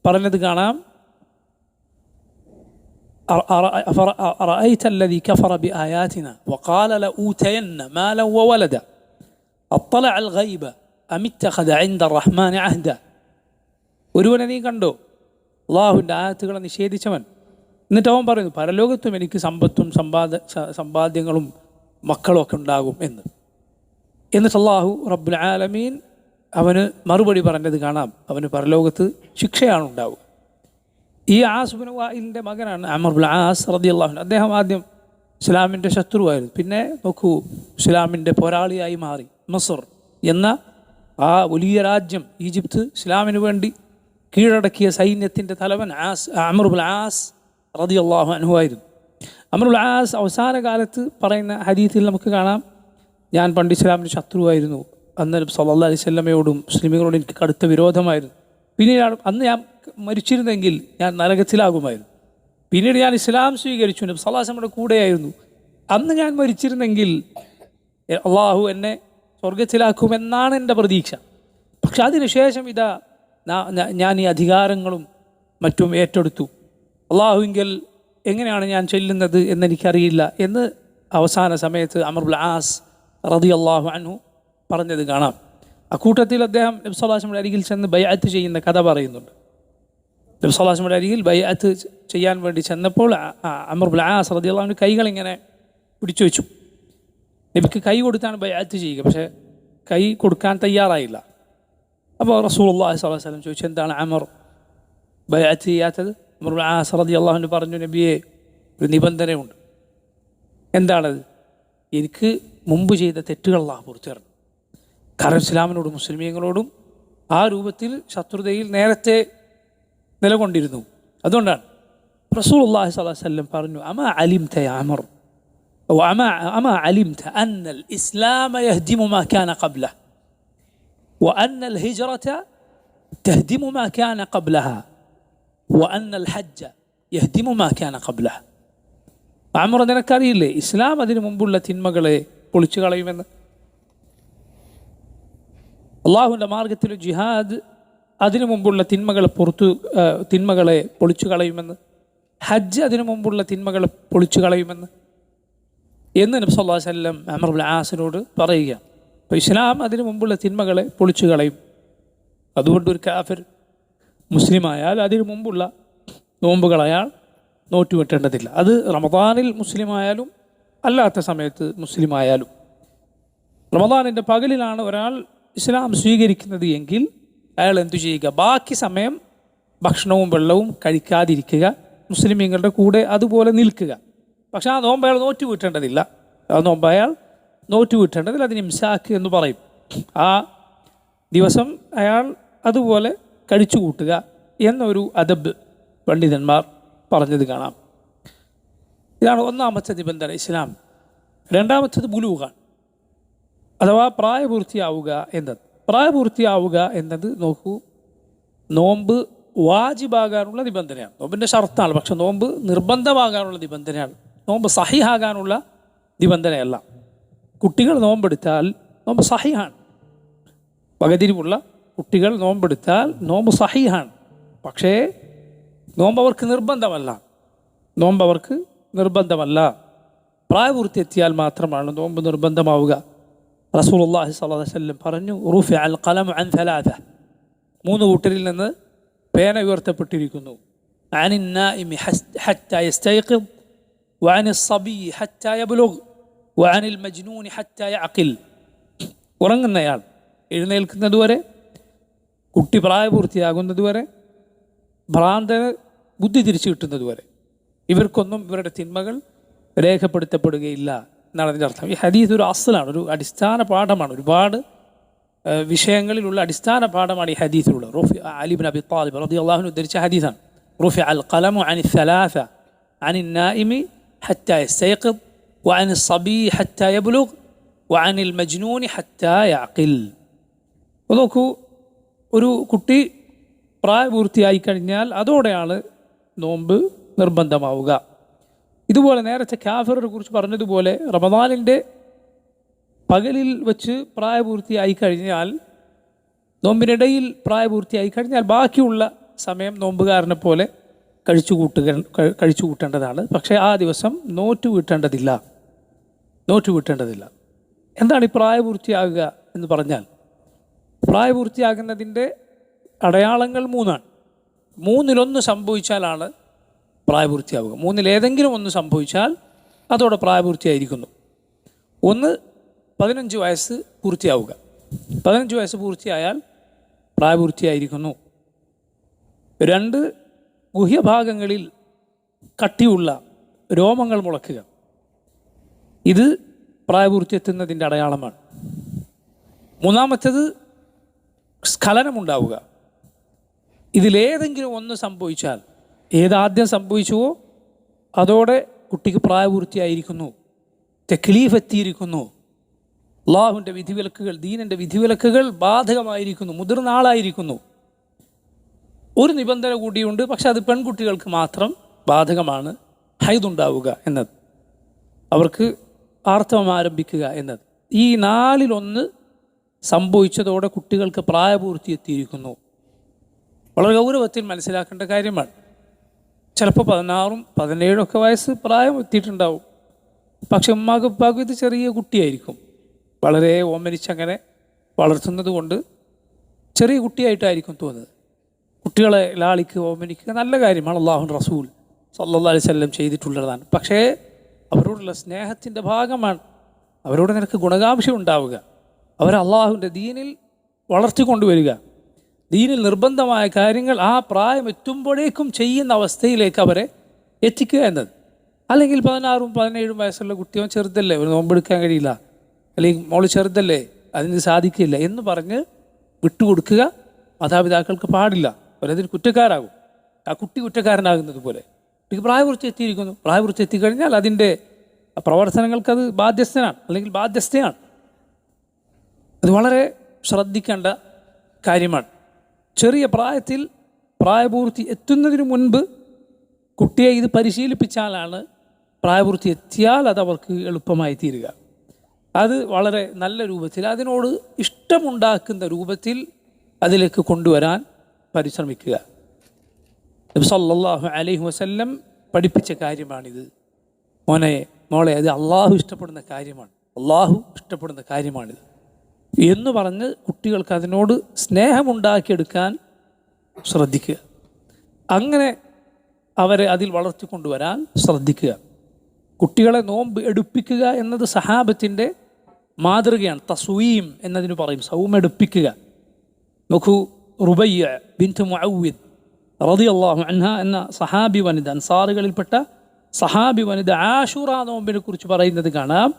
പറഞ്ഞത് കാണാം. أرأيت الذي كفر بآياتنا وقال لأوتين مالا وولدا أطلع الغيب أم اتخذ عند الرحمن عهدا. ഒരുവനെ നീ കണ്ടോ, അള്ളാഹുവിൻ്റെ ആയത്തുകളെ നിഷേധിച്ചവൻ, എന്നിട്ട് അവൻ പറയുന്നു പരലോകത്തും എനിക്ക് സമ്പത്തും സമ്പാദ്യങ്ങളും മക്കളും ഒക്കെ ഉണ്ടാകും എന്ന്. എന്നിട്ട് അള്ളാഹു റബ്ബുൽ ആലമീൻ അവന് മറുപടി പറഞ്ഞത് കാണാം, അവന് പരലോകത്ത് ശിക്ഷയാണ് ഉണ്ടാവുക. ഈ ആസ് ഇബ്നു വായിലിൻ്റെ മകനാണ് ആമിർ ഇബ്നുൽ ആസ് റളിയല്ലാഹു അൻഹു. അദ്ദേഹം ആദ്യം ഇസ്ലാമിൻ്റെ ശത്രുവായിരുന്നു, പിന്നെ നോക്കൂ ഇസ്ലാമിൻ്റെ പോരാളിയായി മാറി. മസർ എന്ന ആ വലിയ രാജ്യം, ഈജിപ്ത്, ഇസ്ലാമിന് വേണ്ടി കീഴടക്കിയ സൈന്യത്തിൻ്റെ തലവൻ ആമിർ ഇബ്നുൽ ആസ് റളിയല്ലാഹു അൻഹു ആയിരുന്നു. ആമിർ ഇബ്നുൽ ആസ് അവസാന കാലത്ത് പറയുന്ന ഹദീസിൽ നമുക്ക് കാണാം, ഞാൻ പണ്ട് ഇസ്ലാമിൻ്റെ ശത്രുവായിരുന്നു, അന്ന് നബി സല്ലല്ലാഹു അലൈഹി വസല്ലമയോടും മുസ്ലിമുകളോടും എനിക്ക് കടുത്ത വിരോധമായിരുന്നു. പിന്നീട് അന്ന് ഞാൻ മരിച്ചിരുന്നെങ്കിൽ ഞാൻ നരകത്തിലാകുമായിരുന്നു. പിന്നീട് ഞാൻ ഇസ്ലാം സ്വീകരിച്ചു, നബി സല്ലല്ലാഹു അലൈഹി വസല്ലമയുടെ കൂടെയായിരുന്നു. അന്ന് ഞാൻ മരിച്ചിരുന്നെങ്കിൽ അള്ളാഹു എന്നെ സ്വർഗത്തിലാക്കുമെന്നാണ് എൻ്റെ പ്രതീക്ഷ. പക്ഷെ അതിനുശേഷം ഇതാ ഞാൻ ഈ അധികാരങ്ങളും മറ്റും ഏറ്റെടുത്തു, അള്ളാഹുവിങ്കിൽ എങ്ങനെയാണ് ഞാൻ ചെല്ലുന്നത് എന്നെനിക്കറിയില്ല എന്ന് അവസാന സമയത്ത് ആമിർ ഇബ്നുൽ ആസ് റളിയല്ലാഹു അൻഹു പറഞ്ഞത് കാണാം. അക്കൂട്ടത്തിൽ അദ്ദേഹം നബി സല്ലല്ലാഹു അലൈഹി വസല്ലമയുടെ അരികിൽ ചെന്ന് ബൈഅത്ത് ചെയ്യുന്ന കഥ പറയുന്നുണ്ട്. നബി സല്ലല്ലാഹു അലൈഹി വസല്ലമയുടെ അരികിൽ ബൈഅത്ത് ചെയ്യാൻ വേണ്ടി ചെന്നപ്പോൾ ആമിർ ഇബ്നുൽ ആസ് റളിയല്ലാഹു അൻഹു കൈകളിങ്ങനെ പിടിച്ചു വെച്ചു. നബിക്ക് കൈ കൊടുത്താണ് ബൈഅത്ത് ചെയ്യുക, പക്ഷേ കൈ കൊടുക്കാൻ തയ്യാറായില്ല. അപ്പോൾ റസൂലുള്ളാഹി സ്വല്ലല്ലാഹു അലൈഹി വസല്ലം ചോദിച്ചു, എന്താണ് ആമിർ ബൈഅത്ത് ചെയ്യാത്തത്? അംർ ഇബ്നു ആസ് റളിയല്ലാഹു അൻഹു പറഞ്ഞു, നബിയെ, ഒരു നിബന്ധനയുണ്ട്. എന്താണത്? എനിക്ക് മുമ്പ് ചെയ്ത തെറ്റുകൾ അല്ലാഹു പുറത്തു തരണം. കാരണം ഇസ്ലാമിനോടും മുസ്ലിമീങ്ങളോടും ആ രൂപത്തിൽ ശത്രുതയിൽ നേരത്തെ നിലകൊണ്ടിരുന്നു. അതുകൊണ്ടാണ് റസൂലുള്ളാഹി സ്വല്ലല്ലാഹു അലൈഹി വസല്ലം പറഞ്ഞു, അമാ അലിംത യാ അമർ അമാ അലിംത അന്നൽ ഇസ്ലാമ യഹ്ദിമു മാ കാന ഖബ്ലഹു വഅന്നൽ ഹിജ്റത തഹ്ദിമു മാ കാന ഖബ്ലഹാ വഅന്നൽ ഹജ്ജ യഹ്ദിമു മാ കാന ഖബ്ലഹു. അമർ, നിനക്കറിയില്ലേ ഇസ്ലാം അതിനു മുമ്പുള്ള തിന്മകളെ പൊളിച്ചു കളയുമെന്ന്? അള്ളാഹുവിൻ്റെ മാർഗത്തിൽ ജിഹാദ് അതിനു മുമ്പുള്ള തിന്മകളെ പൊളിച്ചു കളയുമെന്ന്, ഹജ്ജ് അതിനു മുമ്പുള്ള തിന്മകളെ പൊളിച്ചു കളയുമെന്ന് എന്ന് നബി സല്ലല്ലാഹു അലൈഹി വസല്ലം അംർ ഇബ്നു ആസിനോട് പറയുക. അപ്പോൾ ഇസ്ലാം അതിനു മുമ്പുള്ള തിന്മകളെ പൊളിച്ചു കളയും. അതുകൊണ്ട് ഒരു കാഫിർ മുസ്ലിമായാൽ അതിനു മുമ്പുള്ള നോമ്പുകൾ അയാൾ നോറ്റുവെട്ടേണ്ടതില്ല. അത് റമദാനിൽ മുസ്ലിമായാലും അല്ലാത്ത സമയത്ത് മുസ്ലിമായാലും. റമദാനിൻ്റെ പകലിലാണ് ഒരാൾ ഇസ്ലാം സ്വീകരിക്കുന്നത് എങ്കിൽ അയാൾ എന്തു ചെയ്യുക? ബാക്കി സമയം ഭക്ഷണവും വെള്ളവും കഴിക്കാതിരിക്കുക, മുസ്ലിമീങ്ങളുടെ കൂടെ അതുപോലെ നിൽക്കുക. പക്ഷെ ആ നോമ്പ് അയാൾ നോറ്റുവീട്ടേണ്ടതില്ല. ആ നോമ്പ് അയാൾ നോറ്റുവീട്ടേണ്ടതില്ല. അതിന് ഇംസാക്ക് എന്ന് പറയും. ആ ദിവസം അയാൾ അതുപോലെ കഴിച്ചു കൂട്ടുക എന്നൊരു അദബ് പണ്ഡിതന്മാർ പറഞ്ഞത് കാണാം. ഇതാണ് ഒന്നാമത്തെ നിബന്ധന ഇസ്ലാം. രണ്ടാമത്തത് ബുലൂഗാണ്, അഥവാ പ്രായപൂർത്തിയാവുക എന്നത്. പ്രായപൂർത്തിയാവുക എന്നത് നോക്കൂ, നോമ്പ് വാജിബാകാനുള്ള നിബന്ധനയാണ്, നോമ്പിൻ്റെ ഷർത്താണ്. പക്ഷെ നോമ്പ് നിർബന്ധമാകാനുള്ള നിബന്ധനയാണ്, നോമ്പ് സഹിഹാകാനുള്ള നിബന്ധനയല്ല. കുട്ടികൾ നോമ്പെടുത്താൽ നോമ്പ് സഹിഹാണ്. വകതിരിവുള്ള കുട്ടികൾ നോമ്പെടുത്താൽ നോമ്പ് സഹിഹാണ്. പക്ഷേ നോമ്പ് അവർക്ക് നിർബന്ധമല്ല. പ്രായപൂർത്തി എത്തിയാൽ മാത്രമാണ് നോമ്പ് നിർബന്ധമാവുക. റസൂലുള്ളാഹി സ്വല്ലല്ലാഹു അലൈഹി വസല്ലം പറഞ്ഞു, റുഫിഅൽ ഖലമു അൻ സലാസ, 3 കൂട്ടരിൽ നിന്ന് പേന ഉയർത്തപ്പെട്ടിരിക്കുന്നു. അനിൻ നാഇമി ഹത്താ യസ്തൈഖിദ് വഅനിസ് സബിയ്യി ഹത്താ യബ്ലുഗ് വഅനിൽ മജ്നൂനി ഹത്താ യഅഖിൽ. ഉറങ്ങുന്നയാൾ എഴുന്നേൽക്കുന്നതുവരെ, കുട്ടി പ്രായപൂർത്തിയാകുന്നതുവരെ, ഭ്രാന്തന് ബുദ്ധി തിരിച്ചു കിട്ടുന്നതുവരെ ഇവർക്കൊന്നും ഇവരുടെ തിന്മകൾ രേഖപ്പെടുത്തപ്പെടുകയില്ല എന്നാണ് അതിൻ്റെ അർത്ഥം. ഈ ഹദീസ് ഒരു അസ്ലാണ്, ഒരു അടിസ്ഥാന പാഠമാണ്. ഒരുപാട് വിഷയങ്ങളിലുള്ള അടിസ്ഥാന പാഠമാണ് ഈ ഹദീസിലുള്ള. അലി ഇബ്നു അബി ത്വാലിബ് റളിയല്ലാഹു അൻഹു ഉദ്ധരിച്ച ഹദീസാണ്. റുഫിഅൽ ഖലമു അനി സലാസ അനിൻ നാഇമി ഹത്താ യസ്തൈഖിദ് വഅനിസ് സബിയ്യി ഹത്താ യബ്ലുഗ് വഅനിൽ മജ്നൂനി ഹത്താ യഅഖിൽ. നോക്കൂ, ഒരു കുട്ടി പ്രായപൂർത്തിയായി കഴിഞ്ഞാൽ അതോടെയാണ് നോമ്പ് നിർബന്ധമാവുക. ഇതുപോലെ നേരത്തെ കാഫിറിനെ കുറിച്ച് പറഞ്ഞതുപോലെ റമദാനിൻ്റെ പകലിൽ വെച്ച് പ്രായപൂർത്തിയായി കഴിഞ്ഞാൽ, നോമ്പിനിടയിൽ പ്രായപൂർത്തിയായി കഴിഞ്ഞാൽ ബാക്കിയുള്ള സമയം നോമ്പുകാരനെ പോലെ കഴിച്ചു കൂട്ടേണ്ടതാണ്. പക്ഷേ ആ ദിവസം നോറ്റു വീട്ടേണ്ടതില്ല. എന്താണ് ഈ പ്രായപൂർത്തിയാകുക എന്ന് പറഞ്ഞാൽ? പ്രായപൂർത്തിയാകുന്നതിൻ്റെ അടയാളങ്ങൾ 3ആണ്. 3-1 സംഭവിച്ചാലാണ് പ്രായപൂർത്തിയാവുക. 3-ലേതെങ്കിലും ഒന്ന് സംഭവിച്ചാൽ അതോടെ പ്രായപൂർത്തിയായിരിക്കുന്നു. 1, 15 വയസ്സ് പൂർത്തിയാവുക. 15 വയസ്സ് പൂർത്തിയായാൽ പ്രായപൂർത്തിയായിരിക്കുന്നു. 2, ഗുഹ്യഭാഗങ്ങളിൽ കട്ടിയുള്ള രോമങ്ങൾ മുളയ്ക്കുക. ഇത് പ്രായപൂർത്തിയെത്തുന്നതിൻ്റെ അടയാളമാണ്. 3-മത്തേത് സ്ഖലനമുണ്ടാവുക. ഇതിലേതെങ്കിലും ഒന്ന് സംഭവിച്ചാൽ, ഏതാദ്യം സംഭവിച്ചുവോ അതോടെ കുട്ടിക്ക് പ്രായപൂർത്തിയായിരിക്കുന്നു, തെക്ലീഫ് എത്തിയിരിക്കുന്നു, അള്ളാഹുവിൻ്റെ വിധിവിലക്കുകൾ, ദീനിൻ്റെ വിധിവിലക്കുകൾ ബാധകമായിരിക്കുന്നു, മുതിർന്ന ആളായിരിക്കുന്നു. ഒരു നിബന്ധന കൂടിയുണ്ട്, പക്ഷെ അത് പെൺകുട്ടികൾക്ക് മാത്രം ബാധകമാണ്. ഹൈദുണ്ടാവുക എന്നത്, അവർക്ക് ആർത്തവം ആരംഭിക്കുക എന്നത്. ഈ 4-1 സംഭവിച്ചതോടെ കുട്ടികൾക്ക് പ്രായപൂർത്തി എത്തിയിരിക്കുന്നു. വളരെ ഗൗരവത്തിൽ മനസ്സിലാക്കേണ്ട കാര്യമാണ്. ചിലപ്പോൾ 16ഉം 17ഒക്കെ വയസ്സ് പ്രായം എത്തിയിട്ടുണ്ടാവും. പക്ഷെ ഉമ്മാക്കും ഉപ്പാക്കും ഇത് ചെറിയ കുട്ടിയായിരിക്കും. വളരെ ഓമനിച്ചങ്ങനെ വളർത്തുന്നത് കൊണ്ട് ചെറിയ കുട്ടിയായിട്ടായിരിക്കും തോന്നുന്നത്. കുട്ടികളെ ലാളിക്കുക, ഓമനിക്കുക നല്ല കാര്യമാണ്. അല്ലാഹുവിൻ്റെ റസൂൽ സല്ലല്ലാഹു അലൈഹി വസല്ലം ചെയ്തിട്ടുള്ളതാണ്. പക്ഷേ അവരോടുള്ള സ്നേഹത്തിൻ്റെ ഭാഗമാണ്. അവരോട് നിനക്ക് ഗുണകാംക്ഷ ഉണ്ടാവുക, അവരെ അള്ളാഹുവിൻ്റെ ദീനിൽ വളർത്തിക്കൊണ്ടുവരിക. ദീനിൽ നിർബന്ധമായ കാര്യങ്ങൾ ആ പ്രായം എത്തുമ്പോഴേക്കും ചെയ്യുന്ന അവസ്ഥയിലേക്ക് അവരെ എത്തിക്കുക എന്നത്. അല്ലെങ്കിൽ 16ഉം 17ഉം വയസ്സുള്ള കുട്ടിയോ ചെറുതല്ലേ, ഒരു നോമ്പെടുക്കാൻ കഴിയില്ല, അല്ലെങ്കിൽ മോള് ചെറുതല്ലേ, അതിന് സാധിക്കില്ല എന്ന് പറഞ്ഞ് വിട്ടുകൊടുക്കുക മാതാപിതാക്കൾക്ക് പാടില്ല. അവരതിന് കുറ്റക്കാരാകും. ആ കുട്ടി കുറ്റക്കാരനാകുന്നത് പോലെ. കുട്ടിക്ക് പ്രായപൂർത്തി എത്തിയിരിക്കുന്നു, പ്രായപൂർത്തി എത്തിക്കഴിഞ്ഞാൽ അതിൻ്റെ പ്രവർത്തനങ്ങൾക്കത് ബാധ്യസ്ഥനാണ്, അല്ലെങ്കിൽ ബാധ്യസ്ഥയാണ്. അത് വളരെ ശ്രദ്ധിക്കേണ്ട കാര്യമാണ്. ചെറിയ പ്രായത്തിൽ പ്രായപൂർത്തി എത്തുന്നതിന് മുൻപ് കുട്ടിയെ ഇത് പരിശീലിപ്പിച്ചാലാണ് പ്രായപൂർത്തി എത്തിയാൽ അത് അവർക്ക് എളുപ്പമായി തീരുക. അത് വളരെ നല്ല രൂപത്തിൽ, അതിനോട് ഇഷ്ടമുണ്ടാക്കുന്ന രൂപത്തിൽ അതിലേക്ക് കൊണ്ടുവരാൻ പരിശ്രമിക്കുക. നബി സല്ലല്ലാഹു അലൈഹി വസല്ലം പഠിപ്പിച്ച കാര്യമാണിത്. മോളെ അത് അള്ളാഹു ഇഷ്ടപ്പെടുന്ന കാര്യമാണ്, അള്ളാഹു ഇഷ്ടപ്പെടുന്ന കാര്യമാണിത് എന്ന് പറഞ്ഞ് കുട്ടികൾക്ക് അതിനോട് സ്നേഹമുണ്ടാക്കിയെടുക്കാൻ ശ്രദ്ധിക്കുക. അങ്ങനെ അവരെ അതിൽ വളർത്തിക്കൊണ്ടുവരാൻ ശ്രദ്ധിക്കുക. കുട്ടികളെ നോമ്പ് എടുപ്പിക്കുക എന്നത് സഹാബത്തിൻ്റെ മാതൃകയാണ്. തസ്വീം എന്നതിന് പറയും, സൗമെടുപ്പിക്കുക. നോക്കൂ, റുബയ്യ ബിൻത് മുഅവ്വിദ് റളിയല്ലാഹു അൻഹ എന്ന സഹാബി വനിത, അൻസാറുകളിൽപ്പെട്ട സഹാബി വനിത ആശൂറ നോമ്പിനെ കുറിച്ച് പറയുന്നത് കാണാം.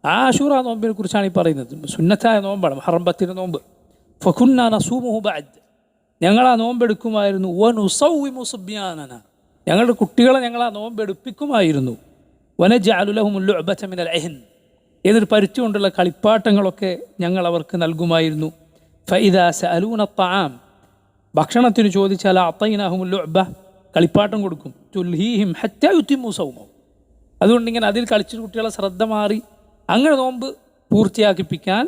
ആശൂറ നോമ്പിനെ കുറിച്ചാണ് ഈ പറയുന്നത്. സുന്നത്തായ നോമ്പാണ്, മുഹറം 10 നോമ്പ്. ഫകുന്ന നസൂമുഹു ബഅദ്, ഞങ്ങൾ ആ നോമ്പെടുക്കുമായിരുന്നു. വനുസവ്വിമു സുബ്യാനന, ഞങ്ങളുടെ കുട്ടികളെ ഞങ്ങൾ ആ നോമ്പെടുപ്പിക്കുമായിരുന്നു. വനജഅലു ലഹുമുൽ ലുഅബത മിനൽ അഹ്ൻ, ഏതൊരു പരുച്ചുകൊണ്ടുള്ള കളിപ്പാട്ടങ്ങളൊക്കെ ഞങ്ങൾ അവർക്ക് നൽകുമായിരുന്നു. ഫഇദാ സഅലൂന അത്അാം, ഭക്ഷണത്തിന് ചോദിച്ചാൽ അഅതൈനാഹുമുൽ ലുഅബ, കളിപ്പാട്ടം കൊടുക്കും. തുൽഹീഹിം ഹത്താ യുതിമ്മു സൗമഹും, അതുകൊണ്ട് ഇങ്ങനെ അതിൽ കളിച്ചിട്ട് കുട്ടികളെ ശ്രദ്ധ മാറി അങ്ങനെ നോമ്പ് പൂർത്തിയാക്കിപ്പിക്കാൻ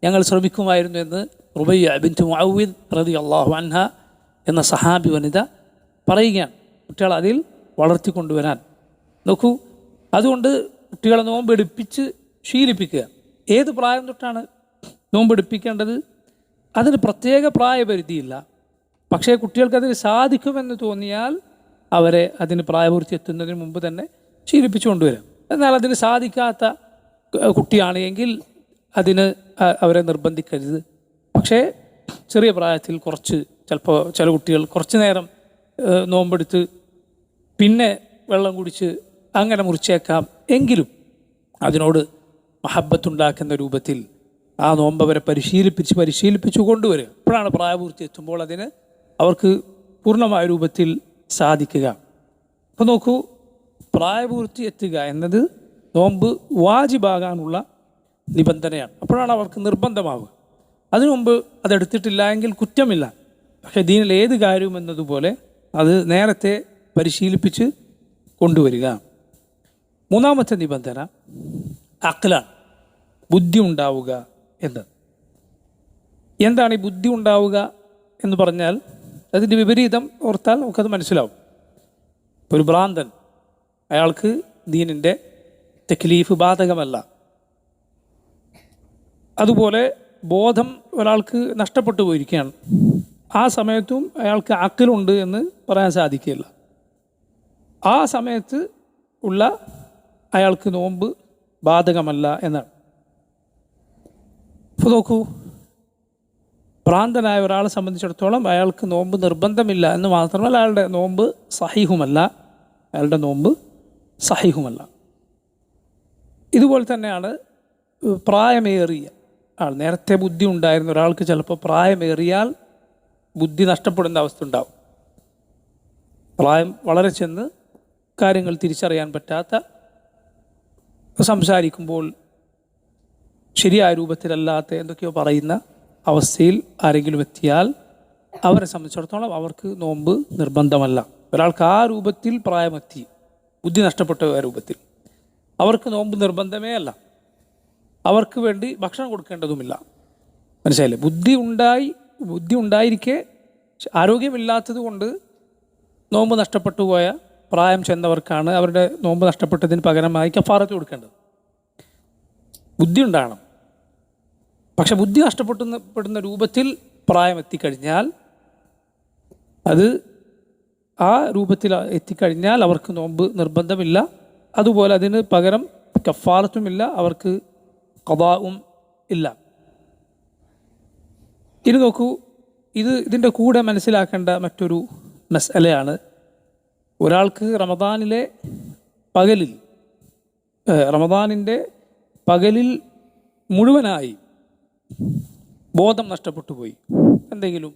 ഞങ്ങൾ ശ്രമിക്കുമായിരുന്നു എന്ന് റുബയ്യ ബിൻത് മുഅവ്വിദ് റളിയല്ലാഹു അൻഹ എന്ന സഹാബി വനിത പറയുകയാണ്. കുട്ടികളെ അതിൽ വളർത്തിക്കൊണ്ടുവരാൻ നോക്കൂ. അതുകൊണ്ട് കുട്ടികളെ നോമ്പെടുപ്പിച്ച് ശീലിപ്പിക്കുക. ഏത് പ്രായം തൊട്ടാണ് നോമ്പെടുപ്പിക്കേണ്ടത്? അതിന് പ്രത്യേക പ്രായപരിധിയില്ല. പക്ഷേ കുട്ടികൾക്കതിന് സാധിക്കുമെന്ന് തോന്നിയാൽ അവരെ അതിന് പ്രായപൂർത്തി എത്തുന്നതിന് മുമ്പ് തന്നെ ശീലിപ്പിച്ചു കൊണ്ടുവരാം. എന്നാൽ അതിന് സാധിക്കാത്ത കുട്ടിയാണ് എങ്കിൽ അതിന് അവരെ നിർബന്ധിക്കരുത്. പക്ഷേ ചെറിയ പ്രായത്തിൽ ചിലപ്പോൾ ചില കുട്ടികൾ കുറച്ച് നേരം നോമ്പെടുത്ത് പിന്നെ വെള്ളം കുടിച്ച് അങ്ങനെ മുറിച്ചേക്കാം. എങ്കിലും അതിനോട് മഹബത്തുണ്ടാക്കുന്ന രൂപത്തിൽ ആ നോമ്പ് അവരെ പരിശീലിപ്പിച്ചു കൊണ്ടുവരിക. അപ്പോഴാണ് പ്രായപൂർത്തി എത്തുമ്പോൾ അതിന് അവർക്ക് പൂർണ്ണമായ രൂപത്തിൽ സാധിക്കുക. അപ്പോൾ നോക്കൂ, പ്രായപൂർത്തി എത്തുക എന്നത് നോമ്പ് വാജിബാകാനുള്ള നിബന്ധനയാണ്. അപ്പോഴാണ് അവർക്ക് നിർബന്ധമാവുക. അതിനു മുമ്പ് അതെടുത്തിട്ടില്ല എങ്കിൽ കുറ്റമില്ല. പക്ഷേ ദീനിൽ ഏത് കാര്യവും എന്നതുപോലെ അത് നേരത്തെ പരിശീലിപ്പിച്ച് കൊണ്ടുവരിക. മൂന്നാമത്തെ നിബന്ധന അഖ്ലാണ്, ബുദ്ധി ഉണ്ടാവുക എന്നത്. എന്താണ് ഈ ബുദ്ധി ഉണ്ടാവുക എന്ന് പറഞ്ഞാൽ അതിൻ്റെ വിപരീതം ഓർത്താൽ നമുക്കത് മനസ്സിലാവും. ഒരു ഭ്രാന്തൻ, അയാൾക്ക് ദീനിൻ്റെ തക്ലീഫ് ബാധകമല്ല. അതുപോലെ ബോധം ഒരാൾക്ക് നഷ്ടപ്പെട്ടു പോയിരിക്കുകയാണ്, ആ സമയത്തും അയാൾക്ക് അഖ്ലുണ്ട് എന്ന് പറയാൻ സാധിക്കില്ല. ആ സമയത്ത് ഉള്ള അയാൾക്ക് നോമ്പ് ബാധകമല്ല എന്നാണ്. ഇപ്പോൾ നോക്കൂ, ഭ്രാന്തനായ ഒരാളെ സംബന്ധിച്ചിടത്തോളം അയാൾക്ക് നോമ്പ് നിർബന്ധമില്ല എന്ന് മാത്രമല്ല, അയാളുടെ നോമ്പ് സഹീഹുമല്ല. ഇതുപോലെ തന്നെയാണ് പ്രായമേറിയ ആൾ. നേരത്തെ ബുദ്ധി ഉണ്ടായിരുന്ന ഒരാൾക്ക് ചിലപ്പോൾ പ്രായമേറിയാൽ ബുദ്ധി നഷ്ടപ്പെടുന്ന അവസ്ഥ ഉണ്ടാവും. പ്രായം വളരെ ചെന്ന് കാര്യങ്ങൾ തിരിച്ചറിയാൻ പറ്റാത്ത, സംസാരിക്കുമ്പോൾ ശരിയായ രൂപത്തിലല്ലാത്ത എന്തൊക്കെയോ പറയുന്ന അവസ്ഥയിൽ ആരെങ്കിലും എത്തിയാൽ അവരെ സംബന്ധിച്ചിടത്തോളം അവർക്ക് നോമ്പ് നിർബന്ധമല്ല. ഒരാൾക്ക് ആ രൂപത്തിൽ പ്രായമെത്തി, ബുദ്ധി നഷ്ടപ്പെട്ട രൂപത്തിൽ, അവർക്ക് നോമ്പ് നിർബന്ധമേ അല്ല. അവർക്ക് വേണ്ടി ഭക്ഷണം കൊടുക്കേണ്ടതുമില്ല. മനസ്സിലായില്ലേ? ബുദ്ധി ഉണ്ടായിരിക്കെ ആരോഗ്യമില്ലാത്തത് കൊണ്ട് നോമ്പ് നഷ്ടപ്പെട്ടു പോയ പ്രായം ചെന്നവർക്കാണ് അവരുടെ നോമ്പ് നഷ്ടപ്പെട്ടതിന് പകരമായി കഫാറത്ത് കൊടുക്കേണ്ടത്. ബുദ്ധി ഉണ്ടാകണം. പക്ഷെ ബുദ്ധി നഷ്ടപ്പെടുന്ന രൂപത്തിൽ പ്രായം എത്തിക്കഴിഞ്ഞാൽ, അത് ആ രൂപത്തിൽ എത്തിക്കഴിഞ്ഞാൽ അവർക്ക് നോമ്പ് നിർബന്ധമില്ല. അതുപോലെ അതിന് പകരം കഫാറത്തുമില്ല, അവർക്ക് ഖദാഉം ഇല്ല. ഇനി നോക്കൂ, ഇതിൻ്റെ കൂടെ മനസ്സിലാക്കേണ്ട മറ്റൊരു മസ്അലയാണ്, ഒരാൾക്ക് റമദാനിൻ്റെ പകലിൽ മുഴുവനായി ബോധം നഷ്ടപ്പെട്ടു പോയി, എന്തെങ്കിലും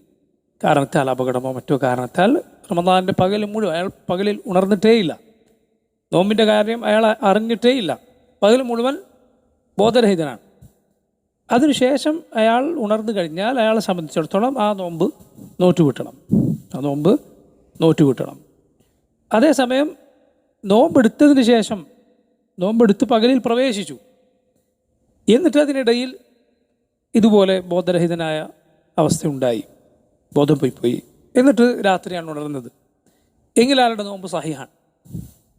കാരണത്താൽ, അപകടമോ മറ്റോ കാരണത്താൽ റമദാനിൻ്റെ പകൽ മുഴുവൻ അയാൾ പകലിൽ ഉണർന്നിട്ടേയില്ല, നോമ്പിൻ്റെ കാര്യം അയാൾ അറിഞ്ഞിട്ടേയില്ല, പകൽ മുഴുവൻ ബോധരഹിതനാണ്. അതിനുശേഷം അയാൾ ഉണർന്നു കഴിഞ്ഞാൽ അയാളെ സംബന്ധിച്ചിടത്തോളം ആ നോമ്പ് നോറ്റുവിട്ടണം. അതേസമയം നോമ്പെടുത്തതിന് ശേഷം, നോമ്പെടുത്ത് പകലിൽ പ്രവേശിച്ചു, എന്നിട്ട് അതിനിടയിൽ ഇതുപോലെ ബോധരഹിതനായ അവസ്ഥയുണ്ടായി, ബോധം പോയി, എന്നിട്ട് രാത്രിയാണ് ഉണർന്നത്, എങ്കിൽ അയാളുടെ നോമ്പ് സഹിഹാണ്.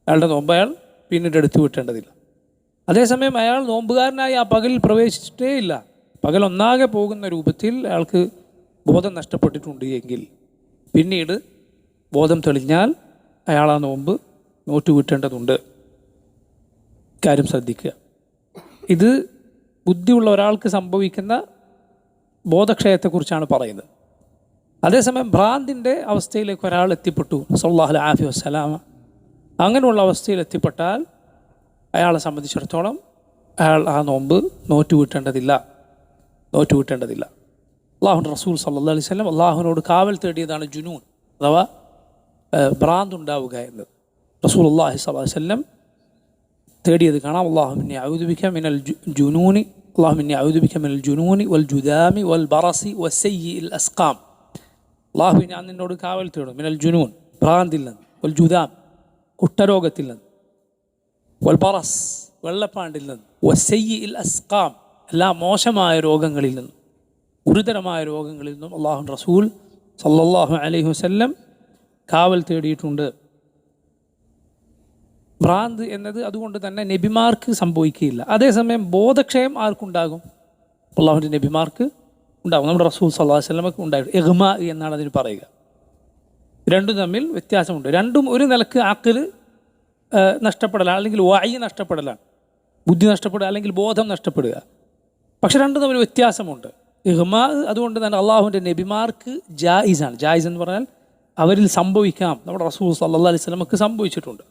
അയാളുടെ നോമ്പ് അയാൾ പിന്നീട് എടുത്തു വിട്ടേണ്ടതില്ല. അതേസമയം അയാൾ നോമ്പുകാരനായി ആ പകലിൽ പ്രവേശിച്ചിട്ടേ ഇല്ല, പകൽ ഒന്നാകെ പോകുന്ന രൂപത്തിൽ അയാൾക്ക് ബോധം നഷ്ടപ്പെട്ടിട്ടുണ്ട് എങ്കിൽ പിന്നീട് ബോധം തെളിഞ്ഞാൽ അയാൾ ആ നോമ്പ് നോറ്റുവിട്ടേണ്ടതുണ്ട്. കാര്യം ശ്രദ്ധിക്കുക. ഇത് ബുദ്ധിയുള്ള ഒരാൾക്ക് സംഭവിക്കുന്ന ബോധക്ഷയത്തെക്കുറിച്ചാണ് പറയുന്നത്. അതേസമയം ഭ്രാന്തിൻ്റെ അവസ്ഥയിലേക്ക് ഒരാൾ എത്തിപ്പെട്ടു, സല്ലല്ലാഹു അലൈഹി വസല്ലം, അങ്ങനെയുള്ള അവസ്ഥയിൽ എത്തിപ്പെട്ടാൽ അയാളെ സംബന്ധിച്ചിടത്തോളം അയാൾ ആ നോമ്പ് നോറ്റുവിട്ടേണ്ടതില്ല. അല്ലാഹുവിൻ്റെ റസൂൽ സല്ലല്ലാഹു അലൈഹി വസല്ലം അള്ളാഹുവിനോട് കാവൽ തേടിയതാണ് ജുനൂൻ, അഥവാ ഭ്രാന്തുണ്ടാവുക എന്നത്. റസൂലുള്ളാഹി സ്വല്ലല്ലാഹു അലൈഹി വസല്ലം തേടിയത് കാണാം. അല്ലാഹുമ്മ ഇന്നി അഊദു ബിക മിനൽ ജുനൂനി വൽ ജുദാമി വൽ ബറസി വസയ്യിൽ അസ്ഖാം. അല്ലാഹുവേ, ഞാൻ നിന്നോട് കാവൽ തേടും, മിനൽ ജുനൂൻ ഭ്രാന്തിൽ നിന്ന്, വൽ ജുദാം കുഷ്ഠരോഗത്തിൽ നിന്ന്, വൽ ബറസ് വെള്ളപ്പാണ്ടിൽ നിന്ന്, വസയ്യിൽ അസ്ഖാം എല്ലാ മോശമായ രോഗങ്ങളിൽ നിന്നും, ഗുരുതരമായ രോഗങ്ങളിൽ നിന്നും അല്ലാഹുവിൻ്റെ റസൂൽ സല്ലല്ലാഹു അലൈഹി വസല്ലം കാവൽ തേടിയിട്ടുണ്ട്. ഭ്രാന്ത് എന്നത് അതുകൊണ്ട് തന്നെ നബിമാർക്ക് സംഭവിക്കുകയില്ല. അതേസമയം ബോധക്ഷയം ആർക്കുണ്ടാകും? അല്ലാഹുവിൻ്റെ നബിമാർക്ക് ഉണ്ടാകും. നമ്മുടെ റസൂൽ സല്ലല്ലാഹു അലൈഹി വസല്ലമക്ക് ഉണ്ടായിരുന്നു. ഇഗ്മാ എന്നാണ് അതിന് പറയുക. രണ്ടും തമ്മിൽ വ്യത്യാസമുണ്ട്. രണ്ടും ഒരു നിലക്ക് അഖ്ൽ നഷ്ടപ്പെടലാണ്, അല്ലെങ്കിൽ വഅയ് നഷ്ടപ്പെടലാണ്, ബുദ്ധി നഷ്ടപ്പെടുക, അല്ലെങ്കിൽ ബോധം നഷ്ടപ്പെടുക. പക്ഷെ രണ്ടും തമ്മിൽ വ്യത്യാസമുണ്ട്. ഇഗ്മാ അതുകൊണ്ട് തന്നെ അള്ളാഹുവിൻ്റെ നബിമാർക്ക് ജായിസാണ്. ജായിസ് എന്ന് പറഞ്ഞാൽ അവരിൽ സംഭവിക്കാം. നമ്മുടെ റസൂൽ സല്ലല്ലാഹു അലൈഹി വസല്ലമക്ക് സംഭവിച്ചിട്ടുണ്ട്.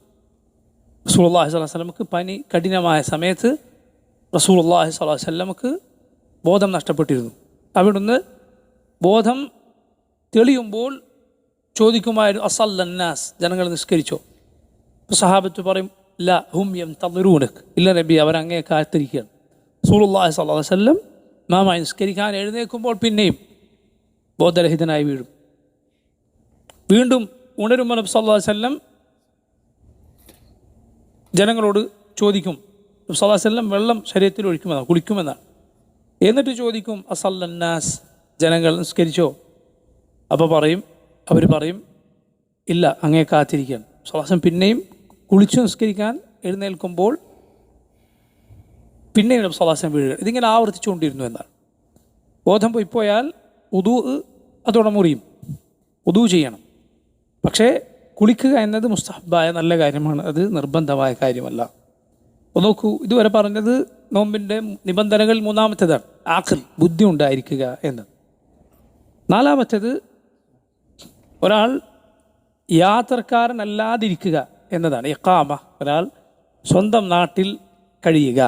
റസൂലുള്ളാഹി സ്വല്ലല്ലാഹു അലൈഹി വസല്ലമക്ക് പനി കഠിനമായ സമയത്ത് റസൂലുള്ളാഹി സ്വല്ലല്ലാഹു അലൈഹി വസല്ലമക്ക് ബോധം നഷ്ടപ്പെട്ടിരുന്നു. അവിടുന്ന് ബോധം തെളിയുമ്പോൾ ചോദിക്കുമായിരുന്നു, അസല്ലന്നാസ്, ജനങ്ങൾ നിസ്കരിച്ചോ? സഹാബത്ത് പറയും, ല ഹും യംതദിറൂനക്, ഇല്ല നബി, അവരങ്ങേ കാത്തിരിക്കുകയാണ്. റസൂലുള്ളാഹി സ്വല്ലല്ലാഹു അലൈഹി വസല്ലം മാമായി നിസ്കരിക്കാൻ എഴുന്നേൽക്കുമ്പോൾ പിന്നെയും ബോധരഹിതനായി വീഴും. വീണ്ടും ഉണരുമ്പോൾ നബി സല്ലല്ലാഹു അലൈഹി വസല്ലം ജനങ്ങളോട് ചോദിക്കും, നബി സല്ലല്ലാഹു അലൈഹി വസല്ലം വെള്ളം ശരീരത്തിൽ ഒഴിക്കുമെന്നാണ്, കുളിക്കുമെന്നാണ്. എന്നിട്ട് ചോദിക്കും, അസല്ലന്നാസ്, ജനങ്ങൾ നിസ്കരിച്ചോ? അപ്പോൾ അവർ പറയും, ഇല്ല, അങ്ങേ കാത്തിരിക്കുകയാണ്. സല്ലല്ലാഹു അലൈഹി വസല്ലം പിന്നെയും കുളിച്ചു നിസ്കരിക്കാൻ എഴുന്നേൽക്കുമ്പോൾ പിന്നെയും നബി സല്ലല്ലാഹു അലൈഹി വസല്ലം വീഴുക. ഇതിങ്ങനെ ആവർത്തിച്ചുകൊണ്ടിരുന്നു എന്നാണ്. ബോധം പോയാൽ ഉദൂ അതോടെ മുറിയും, ഉദൂ ചെയ്യണം. പക്ഷേ കുളിക്കുക എന്നത് മുസ്തഹബായ നല്ല കാര്യമാണ്, അത് നിർബന്ധമായ കാര്യമല്ല. അപ്പോൾ നോക്കൂ, ഇതുവരെ പറഞ്ഞത് നോമ്പിൻ്റെ നിബന്ധനകൾ മൂന്നാമത്തേതാണ് ആഖിൽ, ബുദ്ധി ഉണ്ടായിരിക്കുക എന്നത്. നാലാമത്തേത് ഒരാൾ യാത്രക്കാരനല്ലാതിരിക്കുക എന്നതാണ്. ഇഖാമ, ഒരാൾ സ്വന്തം നാട്ടിൽ കഴിയുക,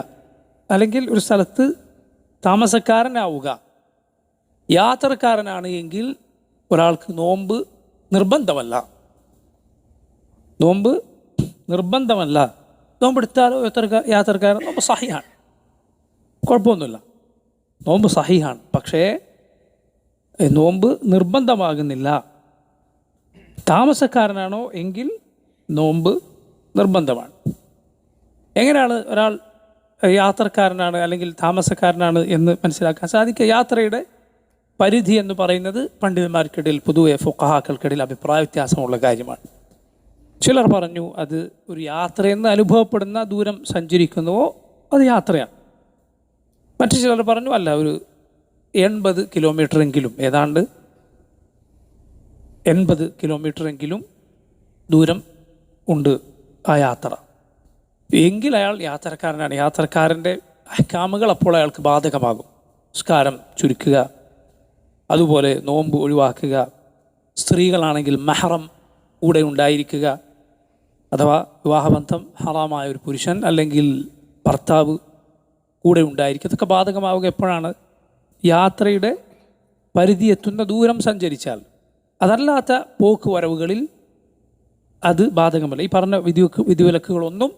അല്ലെങ്കിൽ ഒരു സ്ഥലത്ത് താമസക്കാരനാവുക. യാത്രക്കാരനാണ് എങ്കിൽ ഒരാൾക്ക് നോമ്പ് നിർബന്ധമല്ല. നോമ്പെടുത്താലോ യാത്രക്കാരൻ നോമ്പ് സഹിഹാണ്, കുഴപ്പമൊന്നുമില്ല, നോമ്പ് സഹിഹാണ്. പക്ഷേ നോമ്പ് നിർബന്ധമാകുന്നില്ല. താമസക്കാരനാണോ എങ്കിൽ നോമ്പ് നിർബന്ധമാണ്. എങ്ങനെയാണ് ഒരാൾ യാത്രക്കാരനാണ് അല്ലെങ്കിൽ താമസക്കാരനാണ് എന്ന് മനസ്സിലാക്കാൻ സാധിക്കുക? യാത്രയുടെ പരിധി എന്ന് പറയുന്നത് പണ്ഡിതന്മാർക്കിടയിൽ, പൊതുവെ ഫുഖഹാക്കൾക്കിടയിൽ അഭിപ്രായ വ്യത്യാസമുള്ള കാര്യമാണ്. ചിലർ പറഞ്ഞു അത് ഒരു യാത്രയെന്ന് അനുഭവപ്പെടുന്ന ദൂരം സഞ്ചരിക്കുന്നുവോ അത് യാത്രയാണ്. മറ്റു ചിലർ പറഞ്ഞു അല്ല, ഒരു 80 കിലോമീറ്ററെങ്കിലും, ഏതാണ്ട് 80 കിലോമീറ്ററെങ്കിലും ദൂരം ഉണ്ട് ആ യാത്ര എങ്കിൽ അയാൾ അതുപോലെ നോമ്പ് ഒഴിവാക്കുക, സ്ത്രീകളാണെങ്കിൽ മെഹ്റം കൂടെ ഉണ്ടായിരിക്കുക, അഥവാ വിവാഹബന്ധം ഹറാമായ ഒരു പുരുഷൻ അല്ലെങ്കിൽ ഭർത്താവ് കൂടെ ഉണ്ടായിരിക്കുക. ഇതൊക്കെ ബാധകമാവുക എപ്പോഴാണ്? യാത്രയുടെ പരിധി എത്തുന്ന ദൂരം സഞ്ചരിച്ചാൽ. അതല്ലാത്ത പോക്ക് വരവുകളിൽ അത് ബാധകമല്ല. ഈ പറഞ്ഞ വിധിവിലക്കുകളൊന്നും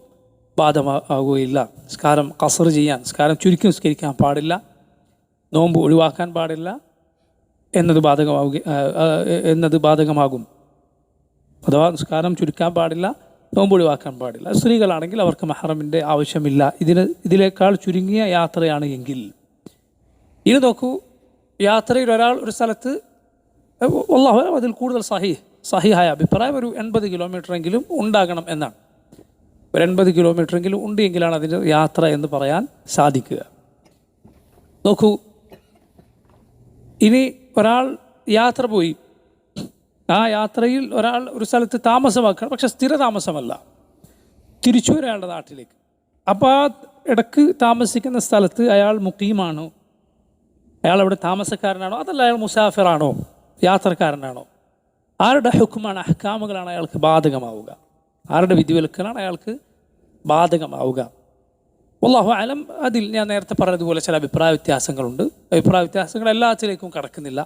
ബാധകമാവുകയില്ല. നിസ്കാരം ഖസ്ർ ചെയ്യാൻ, നിസ്കാരം ചുരുക്കി നിസ്കരിക്കാൻ പാടില്ല, നോമ്പ് ഒഴിവാക്കാൻ പാടില്ല എന്നത് ബാധകമാകും. അഥവാ നിസ്കാരം ചുരുക്കാൻ പാടില്ല, നോമ്പ് ഒഴിവാക്കാൻ പാടില്ല. സ്ത്രീകളാണെങ്കിൽ അവർക്ക് മെഹ്റമിൻ്റെ ആവശ്യമില്ല. ഇതിനേക്കാൾ ചുരുങ്ങിയ യാത്രയാണ് എങ്കിൽ. ഇനി നോക്കൂ, യാത്രയിൽ ഒരാൾ ഒരു സ്ഥലത്ത് അല്ലാഹു അതിൽ കൂടുതൽ സഹിഹായ അഭിപ്രായം ഒരു 80 കിലോമീറ്ററെങ്കിലും ഉണ്ടാകണം എന്നാണ്. ഒരു 80 കിലോമീറ്ററെങ്കിലും ഉണ്ട് എങ്കിലാണ് അതിൻ്റെ യാത്ര എന്ന് പറയാൻ സാധിക്കുക. നോക്കൂ, ഇനി ഒരാൾ യാത്ര പോയി, ആ യാത്രയിൽ ഒരാൾ ഒരു സ്ഥലത്ത് താമസമാക്കണം, പക്ഷെ സ്ഥിര താമസമല്ല, തിരിച്ചു ഒരാളുടെ നാട്ടിലേക്ക്. അപ്പോൾ ആ ഇടക്ക് താമസിക്കുന്ന സ്ഥലത്ത് അയാൾ മുഖീമാണോ, അയാൾ അവിടെ താമസക്കാരനാണോ, അതല്ല അയാൾ മുസാഫിറാണോ, യാത്രക്കാരനാണോ? ആരുടെ ഹുക്മാണ്, അഹ്കാമുകളാണ് അയാൾക്ക് ബാധകമാവുക? ആരുടെ വിധിവിലക്കുകളാണ് അയാൾക്ക് ബാധകമാവുക? വല്ലാഹു അലം. അതിൽ ഞാൻ നേരത്തെ പറഞ്ഞതുപോലെ ചില അഭിപ്രായ വ്യത്യാസങ്ങളുണ്ട്. അഭിപ്രായ വ്യത്യാസങ്ങൾ എല്ലാത്തിലേക്കും കടക്കുന്നില്ല.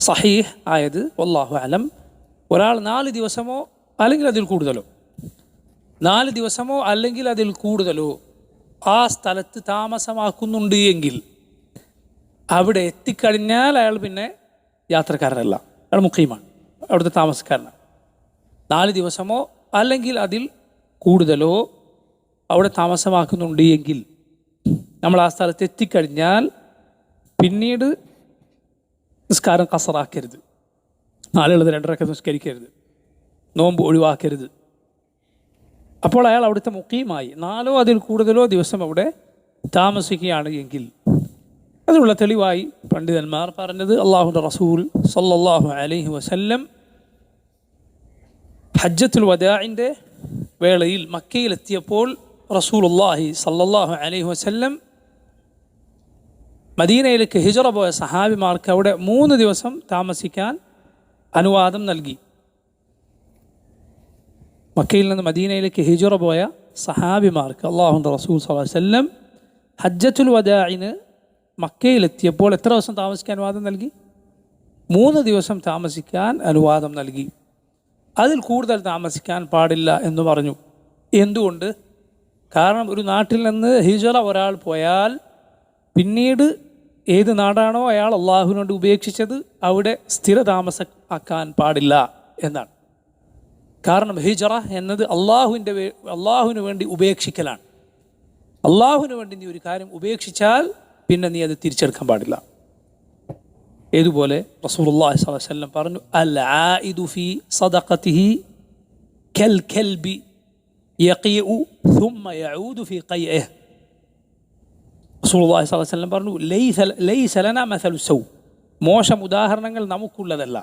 സഹീഹ് ആയത് വല്ലാഹു അലം, ഒരാൾ 4 ദിവസമോ അല്ലെങ്കിൽ അതിൽ കൂടുതലോ 4 ദിവസമോ അല്ലെങ്കിൽ അതിൽ കൂടുതലോ ആ സ്ഥലത്ത് താമസമാക്കുന്നുണ്ട് എങ്കിൽ അവിടെ എത്തിക്കഴിഞ്ഞാൽ അയാൾ പിന്നെ യാത്രക്കാരനല്ല, അയാൾ മുഖീമാണ്, അവിടുത്തെ താമസക്കാരനാണ്. 4 ദിവസമോ അല്ലെങ്കിൽ അതിൽ കൂടുതലോ അവിടെ താമസമാക്കുന്നുണ്ട് എങ്കിൽ നമ്മൾ ആ സ്ഥലത്ത് എത്തിക്കഴിഞ്ഞാൽ പിന്നീട് നിസ്കാരം ഖസറാക്കരുത്, 4 റക്അത്ത് നിസ്കരിക്കരുത്, നോമ്പ് ഒഴിവാക്കരുത്. അപ്പോൾ അയാൾ അവിടുത്തെ മുഖീമായി 4 അതിൽ കൂടുതലോ ദിവസം അവിടെ താമസിക്കുകയാണ് എങ്കിൽ. അതിനുള്ള തെളിവായി പണ്ഡിതന്മാർ പറഞ്ഞത് അല്ലാഹുവിൻ്റെ റസൂൽ സല്ലല്ലാഹു അലൈഹി വസല്ലം ഹജ്ജത്തുൽ വദാഇൻ്റെ വേളയിൽ മക്കയിലെത്തിയപ്പോൾ റസൂലുള്ളാഹി സല്ലല്ലാഹു അലൈഹി വസല്ലം മദീനയിലേക്ക് ഹിജ്റ പോയ സഹാബിമാർക്ക് അവിടെ 3 ദിവസം താമസിക്കാൻ അനുവാദം നൽകി. മക്കയിൽ നിന്ന് മദീനയിലേക്ക് ഹിജ്റ പോയ സഹാബിമാർക്ക് അല്ലാഹുവിൻ്റെ റസൂൽ സല്ലല്ലാഹു അലൈഹി വസല്ലം ഹജ്ജത്തുൽ വദാഇന് മക്കയിലെത്തിയപ്പോൾ എത്ര ദിവസം താമസിക്കാൻ അനുവാദം നൽകി? 3 ദിവസം താമസിക്കാൻ അനുവാദം നൽകി. അതിൽ കൂടുതൽ താമസിക്കാൻ പാടില്ല എന്ന് പറഞ്ഞു. എന്തുകൊണ്ട്? കാരണം ഒരു നാട്ടിൽ നിന്ന് ഹിജ്റ ഒരാൾ പോയാൽ പിന്നീട് ഏത് നാടാണോ അയാൾ അള്ളാഹുവിന് വേണ്ടി ഉപേക്ഷിച്ചത് അവിടെ സ്ഥിര താമസമാക്കാൻ പാടില്ല എന്നാണ്. കാരണം ഹിജ്റ എന്നത് അള്ളാഹുവിന് വേണ്ടി ഉപേക്ഷിക്കലാണ്. അള്ളാഹുവിന് വേണ്ടി നീ ഒരു കാര്യം ഉപേക്ഷിച്ചാൽ പിന്നെ നീ അത് തിരിച്ചെടുക്കാൻ പാടില്ല. ഏതുപോലെ റസൂലുള്ളാഹി സ്വല്ലല്ലാഹു അലൈഹി വസല്ലം പറഞ്ഞു, അൽ ആയിദു ഫീ സദഖതിഹി കൽ കൽബി യഖീഉ ثم يعود في قيئه. റസൂലുള്ളാഹി സ്വല്ലല്ലാഹു അലൈഹി വസല്ലം പറഞ്ഞു, ലൈസ ലനാ മസലു സൗ, മോശം ഉദാഹരണങ്ങൾ നമുക്കുള്ളതല്ല.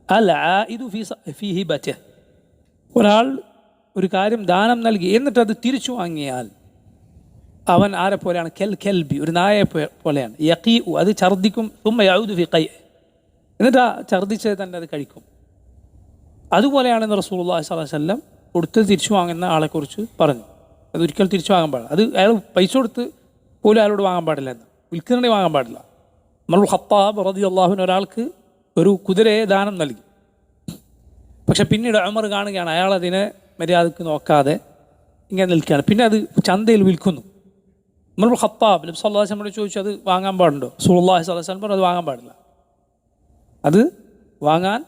അൽ ആയിദു ഫീ ഹിബതിഹി, ഒരാൾ ഒരു കാര്യം ദാനം നൽകി എന്നിട്ട് അത് തിരിച്ചു വാങ്ങിയാൽ അവൻ ആരെ പോലെയാണ്? കെൽ കെൽബി, ഒരു നായയെ പോലെയാണ്. യഖീഉ, അത് ഛർദ്ദിക്കും. ثم يعود في قيئه, എന്നിട്ട് ആ ഛർദ്ദിച്ചത് തന്നെ അത് കഴിക്കും. അതുപോലെയാണെന്ന് റസൂലുള്ളാഹി സ്വല്ലല്ലാഹു അലൈഹി വസല്ലം കൊടുത്ത് തിരിച്ചു വാങ്ങുന്ന ആളെക്കുറിച്ച് പറഞ്ഞു. അത് ഒരിക്കലും തിരിച്ചു വാങ്ങാൻ പാടില്ല. അത് അയാൾ പൈസ കൊടുത്ത് പോലും അയാളോട് വാങ്ങാൻ പാടില്ല എന്ന്, വിൽക്കുന്നുണ്ടെങ്കിൽ വാങ്ങാൻ പാടില്ല. ഉമറുൽ ഖത്താബ് റളിയല്ലാഹു അൻഹു ഒരാൾക്ക് ഒരു കുതിരയെ ദാനം നൽകി. പക്ഷെ പിന്നീട് ഉമർ കാണുകയാണ് അയാൾ അതിനെ മര്യാദക്ക് നോക്കാതെ ഇങ്ങനെ നിൽക്കുകയാണ്. പിന്നെ അത് ചന്തയിൽ വിൽക്കുന്നു. ഉമറുൽ ഖത്താബ് നബി സല്ലല്ലാഹു അലൈഹി വസല്ലം ചോദിച്ചു, അത് വാങ്ങാൻ പാടുണ്ടോ? റസൂലുള്ളാഹി സ്വല്ലല്ലാഹു അലൈഹി വസല്ലം പറഞ്ഞു, അത് വാങ്ങാൻ പാടില്ല, അത് വാങ്ങാൻ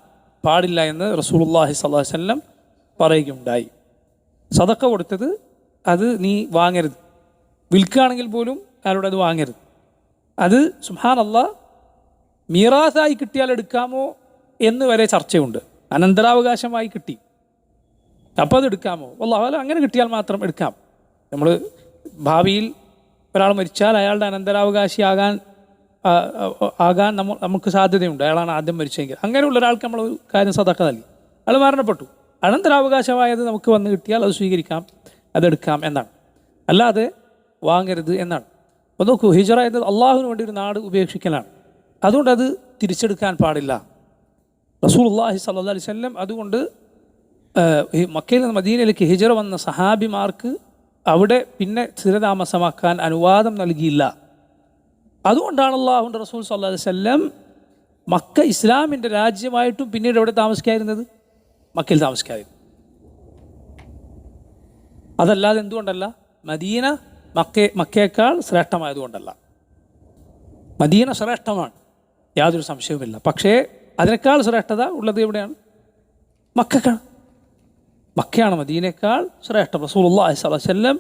പാടില്ല എന്ന് റസൂലുള്ളാഹി സ്വല്ലല്ലാഹു അലൈഹി വസല്ലം പറയുകയുണ്ടായി. സദഖ കൊടുത്തത് അത് നീ വാങ്ങരുത്, വിൽക്കുകയാണെങ്കിൽ പോലും അയാളോട് അത് വാങ്ങരുത്. അത് സുബ്ഹാനല്ലാഹ് മീറാസായി കിട്ടിയാൽ എടുക്കാമോ എന്ന് വരെ ചർച്ചയുണ്ട്. അനന്തരാവകാശമായി കിട്ടി, അപ്പോൾ അത് എടുക്കാമോ? വല്ലാഹു അലം, അങ്ങനെ കിട്ടിയാൽ മാത്രം എടുക്കാം. നമ്മൾ ഭാവിയിൽ ഒരാൾ മരിച്ചാൽ അയാളുടെ അനന്തരാവകാശിയാകാൻ നമുക്ക് സാധ്യതയുണ്ട്. അയാളാണ് ആദ്യം മരിച്ചെങ്കിൽ. അങ്ങനെയുള്ള ഒരാൾക്ക് നമ്മൾ ഒരു കാര്യം സദഖ നൽകി, അയാൾ മരണപ്പെട്ടു, അനന്തരാവകാശമായത് നമുക്ക് വന്ന് കിട്ടിയാൽ അത് സ്വീകരിക്കാം, അതെടുക്കാം എന്നാണ്, അല്ലാതെ വാങ്ങരുത് എന്നാണ്. അപ്പോൾ നോക്കൂ, ഹിജ്റ എന്നത് അള്ളാഹുവിന് വേണ്ടി ഒരു നാട് ഉപേക്ഷിക്കലാണ്. അതുകൊണ്ട് അത് തിരിച്ചെടുക്കാൻ പാടില്ല. റസൂലുള്ളാഹി സ്വല്ലല്ലാഹു അലൈഹി വസല്ലം അതുകൊണ്ട് മക്കയിൽ നിന്ന് മദീനയിലേക്ക് ഹിജറ വന്ന സഹാബിമാർക്ക് അവിടെ പിന്നെ സ്ഥിരതാമസമാക്കാൻ അനുവാദം നൽകിയില്ല. അതുകൊണ്ടാണ് അല്ലാഹുവിൻ്റെ റസൂൽ സ്വല്ലല്ലാഹു അലൈഹി വസല്ലം മക്ക ഇസ്ലാമിൻ്റെ രാജ്യമായിട്ടും പിന്നീട് എവിടെ താമസിക്കാതിരുന്നത്? മക്കയിൽ താമസിക്കാതിരുന്നു. അതല്ലാതെ എന്തുകൊണ്ടല്ല? മദീന മക്കയേക്കാൾ ശ്രേഷ്ഠമായതുകൊണ്ടല്ല. മദീന ശ്രേഷ്ഠമാണ്, യാതൊരു സംശയവുമില്ല. പക്ഷേ അതിനേക്കാൾ ശ്രേഷ്ഠത ഉള്ളത് എവിടെയാണ്? മക്കക്കാണ്. മക്കയാണ് മദീനയേക്കാൾ ശ്രേഷ്ഠം. റസൂലുള്ളാഹി സ്വല്ലല്ലാഹു അലൈഹി വസല്ലം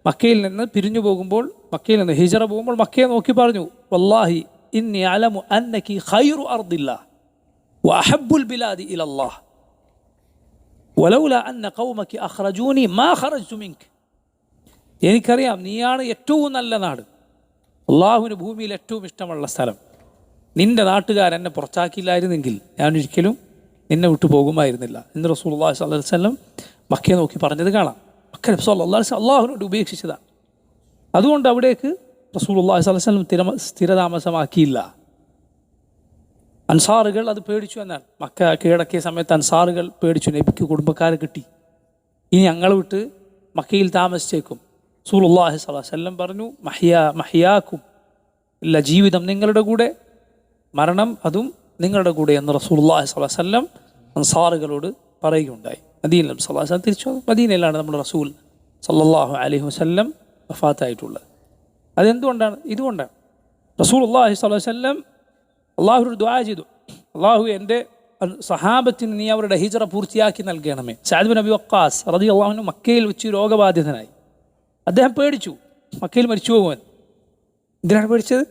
മക്കയിൽ നിന്ന് പിരിഞ്ഞു പോകുമ്പോൾ, മക്കയിൽ നിന്ന് ഹിജറ പോകുമ്പോൾ മക്കയെ നോക്കി പറഞ്ഞു, വല്ലാഹി ഇന്നി അലമു അന്നകി ഖൈറു അർദില്ലാഹ് വഅഹബ്ബുൽ ബിലാദി ഇലല്ലാഹ് വലൗലാ അന്ന ഖൗമകി അഖ്റജൂനി മാ ഖറജ്തു മിൻക. എനിക്കറിയാം നീയാണ് ഏറ്റവും നല്ല നാട്, അള്ളാഹുവിന് ഭൂമിയിൽ ഏറ്റവും ഇഷ്ടമുള്ള സ്ഥലം. നിന്റെ നാട്ടുകാരെന്നെ പുറത്താക്കിയില്ലായിരുന്നെങ്കിൽ ഞാൻ ഒരിക്കലും നിന്നെ വിട്ടു പോകുമായിരുന്നില്ല എന്ന് റസൂലുള്ളാഹി സ്വല്ലല്ലാഹു അലൈഹി വസല്ലം മക്കയെ നോക്കി പറഞ്ഞത് കാണാം. മക്ക നബി സ്വല്ലല്ലാഹു അലൈഹി വസല്ലം അള്ളാഹുവിനോട് ഉപേക്ഷിച്ചതാണ്. അതുകൊണ്ട് അവിടേക്ക് റസൂലുള്ളാഹി സ്വല്ലല്ലാഹു അലൈഹി വസല്ലം സ്ഥിരതാമസമാക്കിയില്ല. അൻസാറുകൾ അത് പേടിച്ചു എന്നാണ്. മക്ക കീഴടക്കിയ സമയത്ത് അൻസാറുകൾ പേടിച്ചു, നബിക്ക് കുടുംബക്കാരെ കിട്ടി, ഇനി ഞങ്ങൾ വിട്ട് മക്കയിൽ താമസിച്ചേക്കും. റസൂലുള്ളാഹി സ്വല്ലല്ലാഹു അലൈഹി വസല്ലം പറഞ്ഞു, മഹ്യാക്കും, ഇല്ല, ജീവിതം നിങ്ങളുടെ കൂടെ, മരണം അതും നിങ്ങളുടെ കൂടെ എന്ന് റസൂലുള്ളാഹി സ്വല്ലല്ലാഹു അലൈഹി വസല്ലം അൻസാറുകളോട് പറയുകയുണ്ടായി. മദീനയിൽ സ്വല്ലല്ലാഹു അലൈഹി വസല്ലം തിരിച്ചു. മദീനയിലാണ് നമ്മുടെ റസൂൽ സ്വല്ലല്ലാഹു അലൈഹി വസല്ലം വഫാത്തായിട്ടുള്ളത്. അതെന്തുകൊണ്ടാണ്? ഇതുകൊണ്ടാണ്. റസൂലുള്ളാഹി സ്വല്ലല്ലാഹു അലൈഹി വസല്ലം അള്ളാഹുവിനോട് ദുആ ചെയ്തു, അള്ളാഹു എൻ്റെ സഹാബത്തിന് നീ അവരുടെ ഹിജറ പൂർത്തിയാക്കി നൽകണമേ. സഅദ് ബിൻ അബി വഖാസ് റളിയല്ലാഹു അൻഹു മക്കയിൽ വെച്ച് രോഗബാധിതനായി. അദ്ദേഹം പേടിച്ചു മക്കയിൽ മരിച്ചു പോകുമെന്ന്. എന്തിനാണ് പേടിച്ചത്?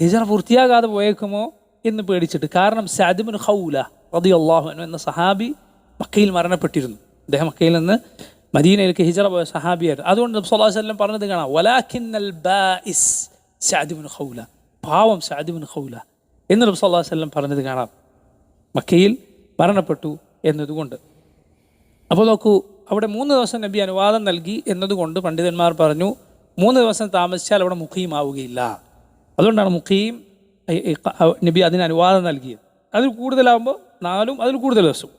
ഹിജറ പൂർത്തിയാകാതെ പോയേക്കുമോ എന്ന് പേടിച്ചിട്ട്. കാരണം സഅദ് ബിൻ ഖൗല റളിയല്ലാഹു അൻഹു എന്ന സഹാബി മക്കയിൽ മരണപ്പെട്ടിരുന്നു. അദ്ദേഹം മക്കയിൽ നിന്ന് മദീനയിലേക്ക് ഹിജറ പോയ സഹാബിയായിരുന്നു. അതുകൊണ്ട് നബി സ്വല്ലല്ലാഹു അലൈഹി വസല്ലം പറഞ്ഞത് കാണാം, വലാകിന്നൽ ബാഇസ് സഅദ് ബിൻ ഖൗല, പാവം സഅദ് ബിൻ ഖൗല എന്ന് നബി സ്വല്ലല്ലാഹു അലൈഹി വസല്ലം പറഞ്ഞത് കാണാം, മക്കയിൽ മരണപ്പെട്ടു എന്നതുകൊണ്ട്. അപ്പോൾ നോക്കൂ, അവിടെ 3 ദിവസം നബി അനുവാദം നൽകി എന്നതുകൊണ്ട് പണ്ഡിതന്മാർ പറഞ്ഞു 3 ദിവസം താമസിച്ചാൽ അവിടെ മുഖീം ആവുകയില്ല. അതുകൊണ്ടാണ് മുഖീം നബി അതിന് അനുവാദം നൽകിയത്. അതിൽ കൂടുതലാകുമ്പോൾ 4 അതിൽ കൂടുതൽ ദിവസം.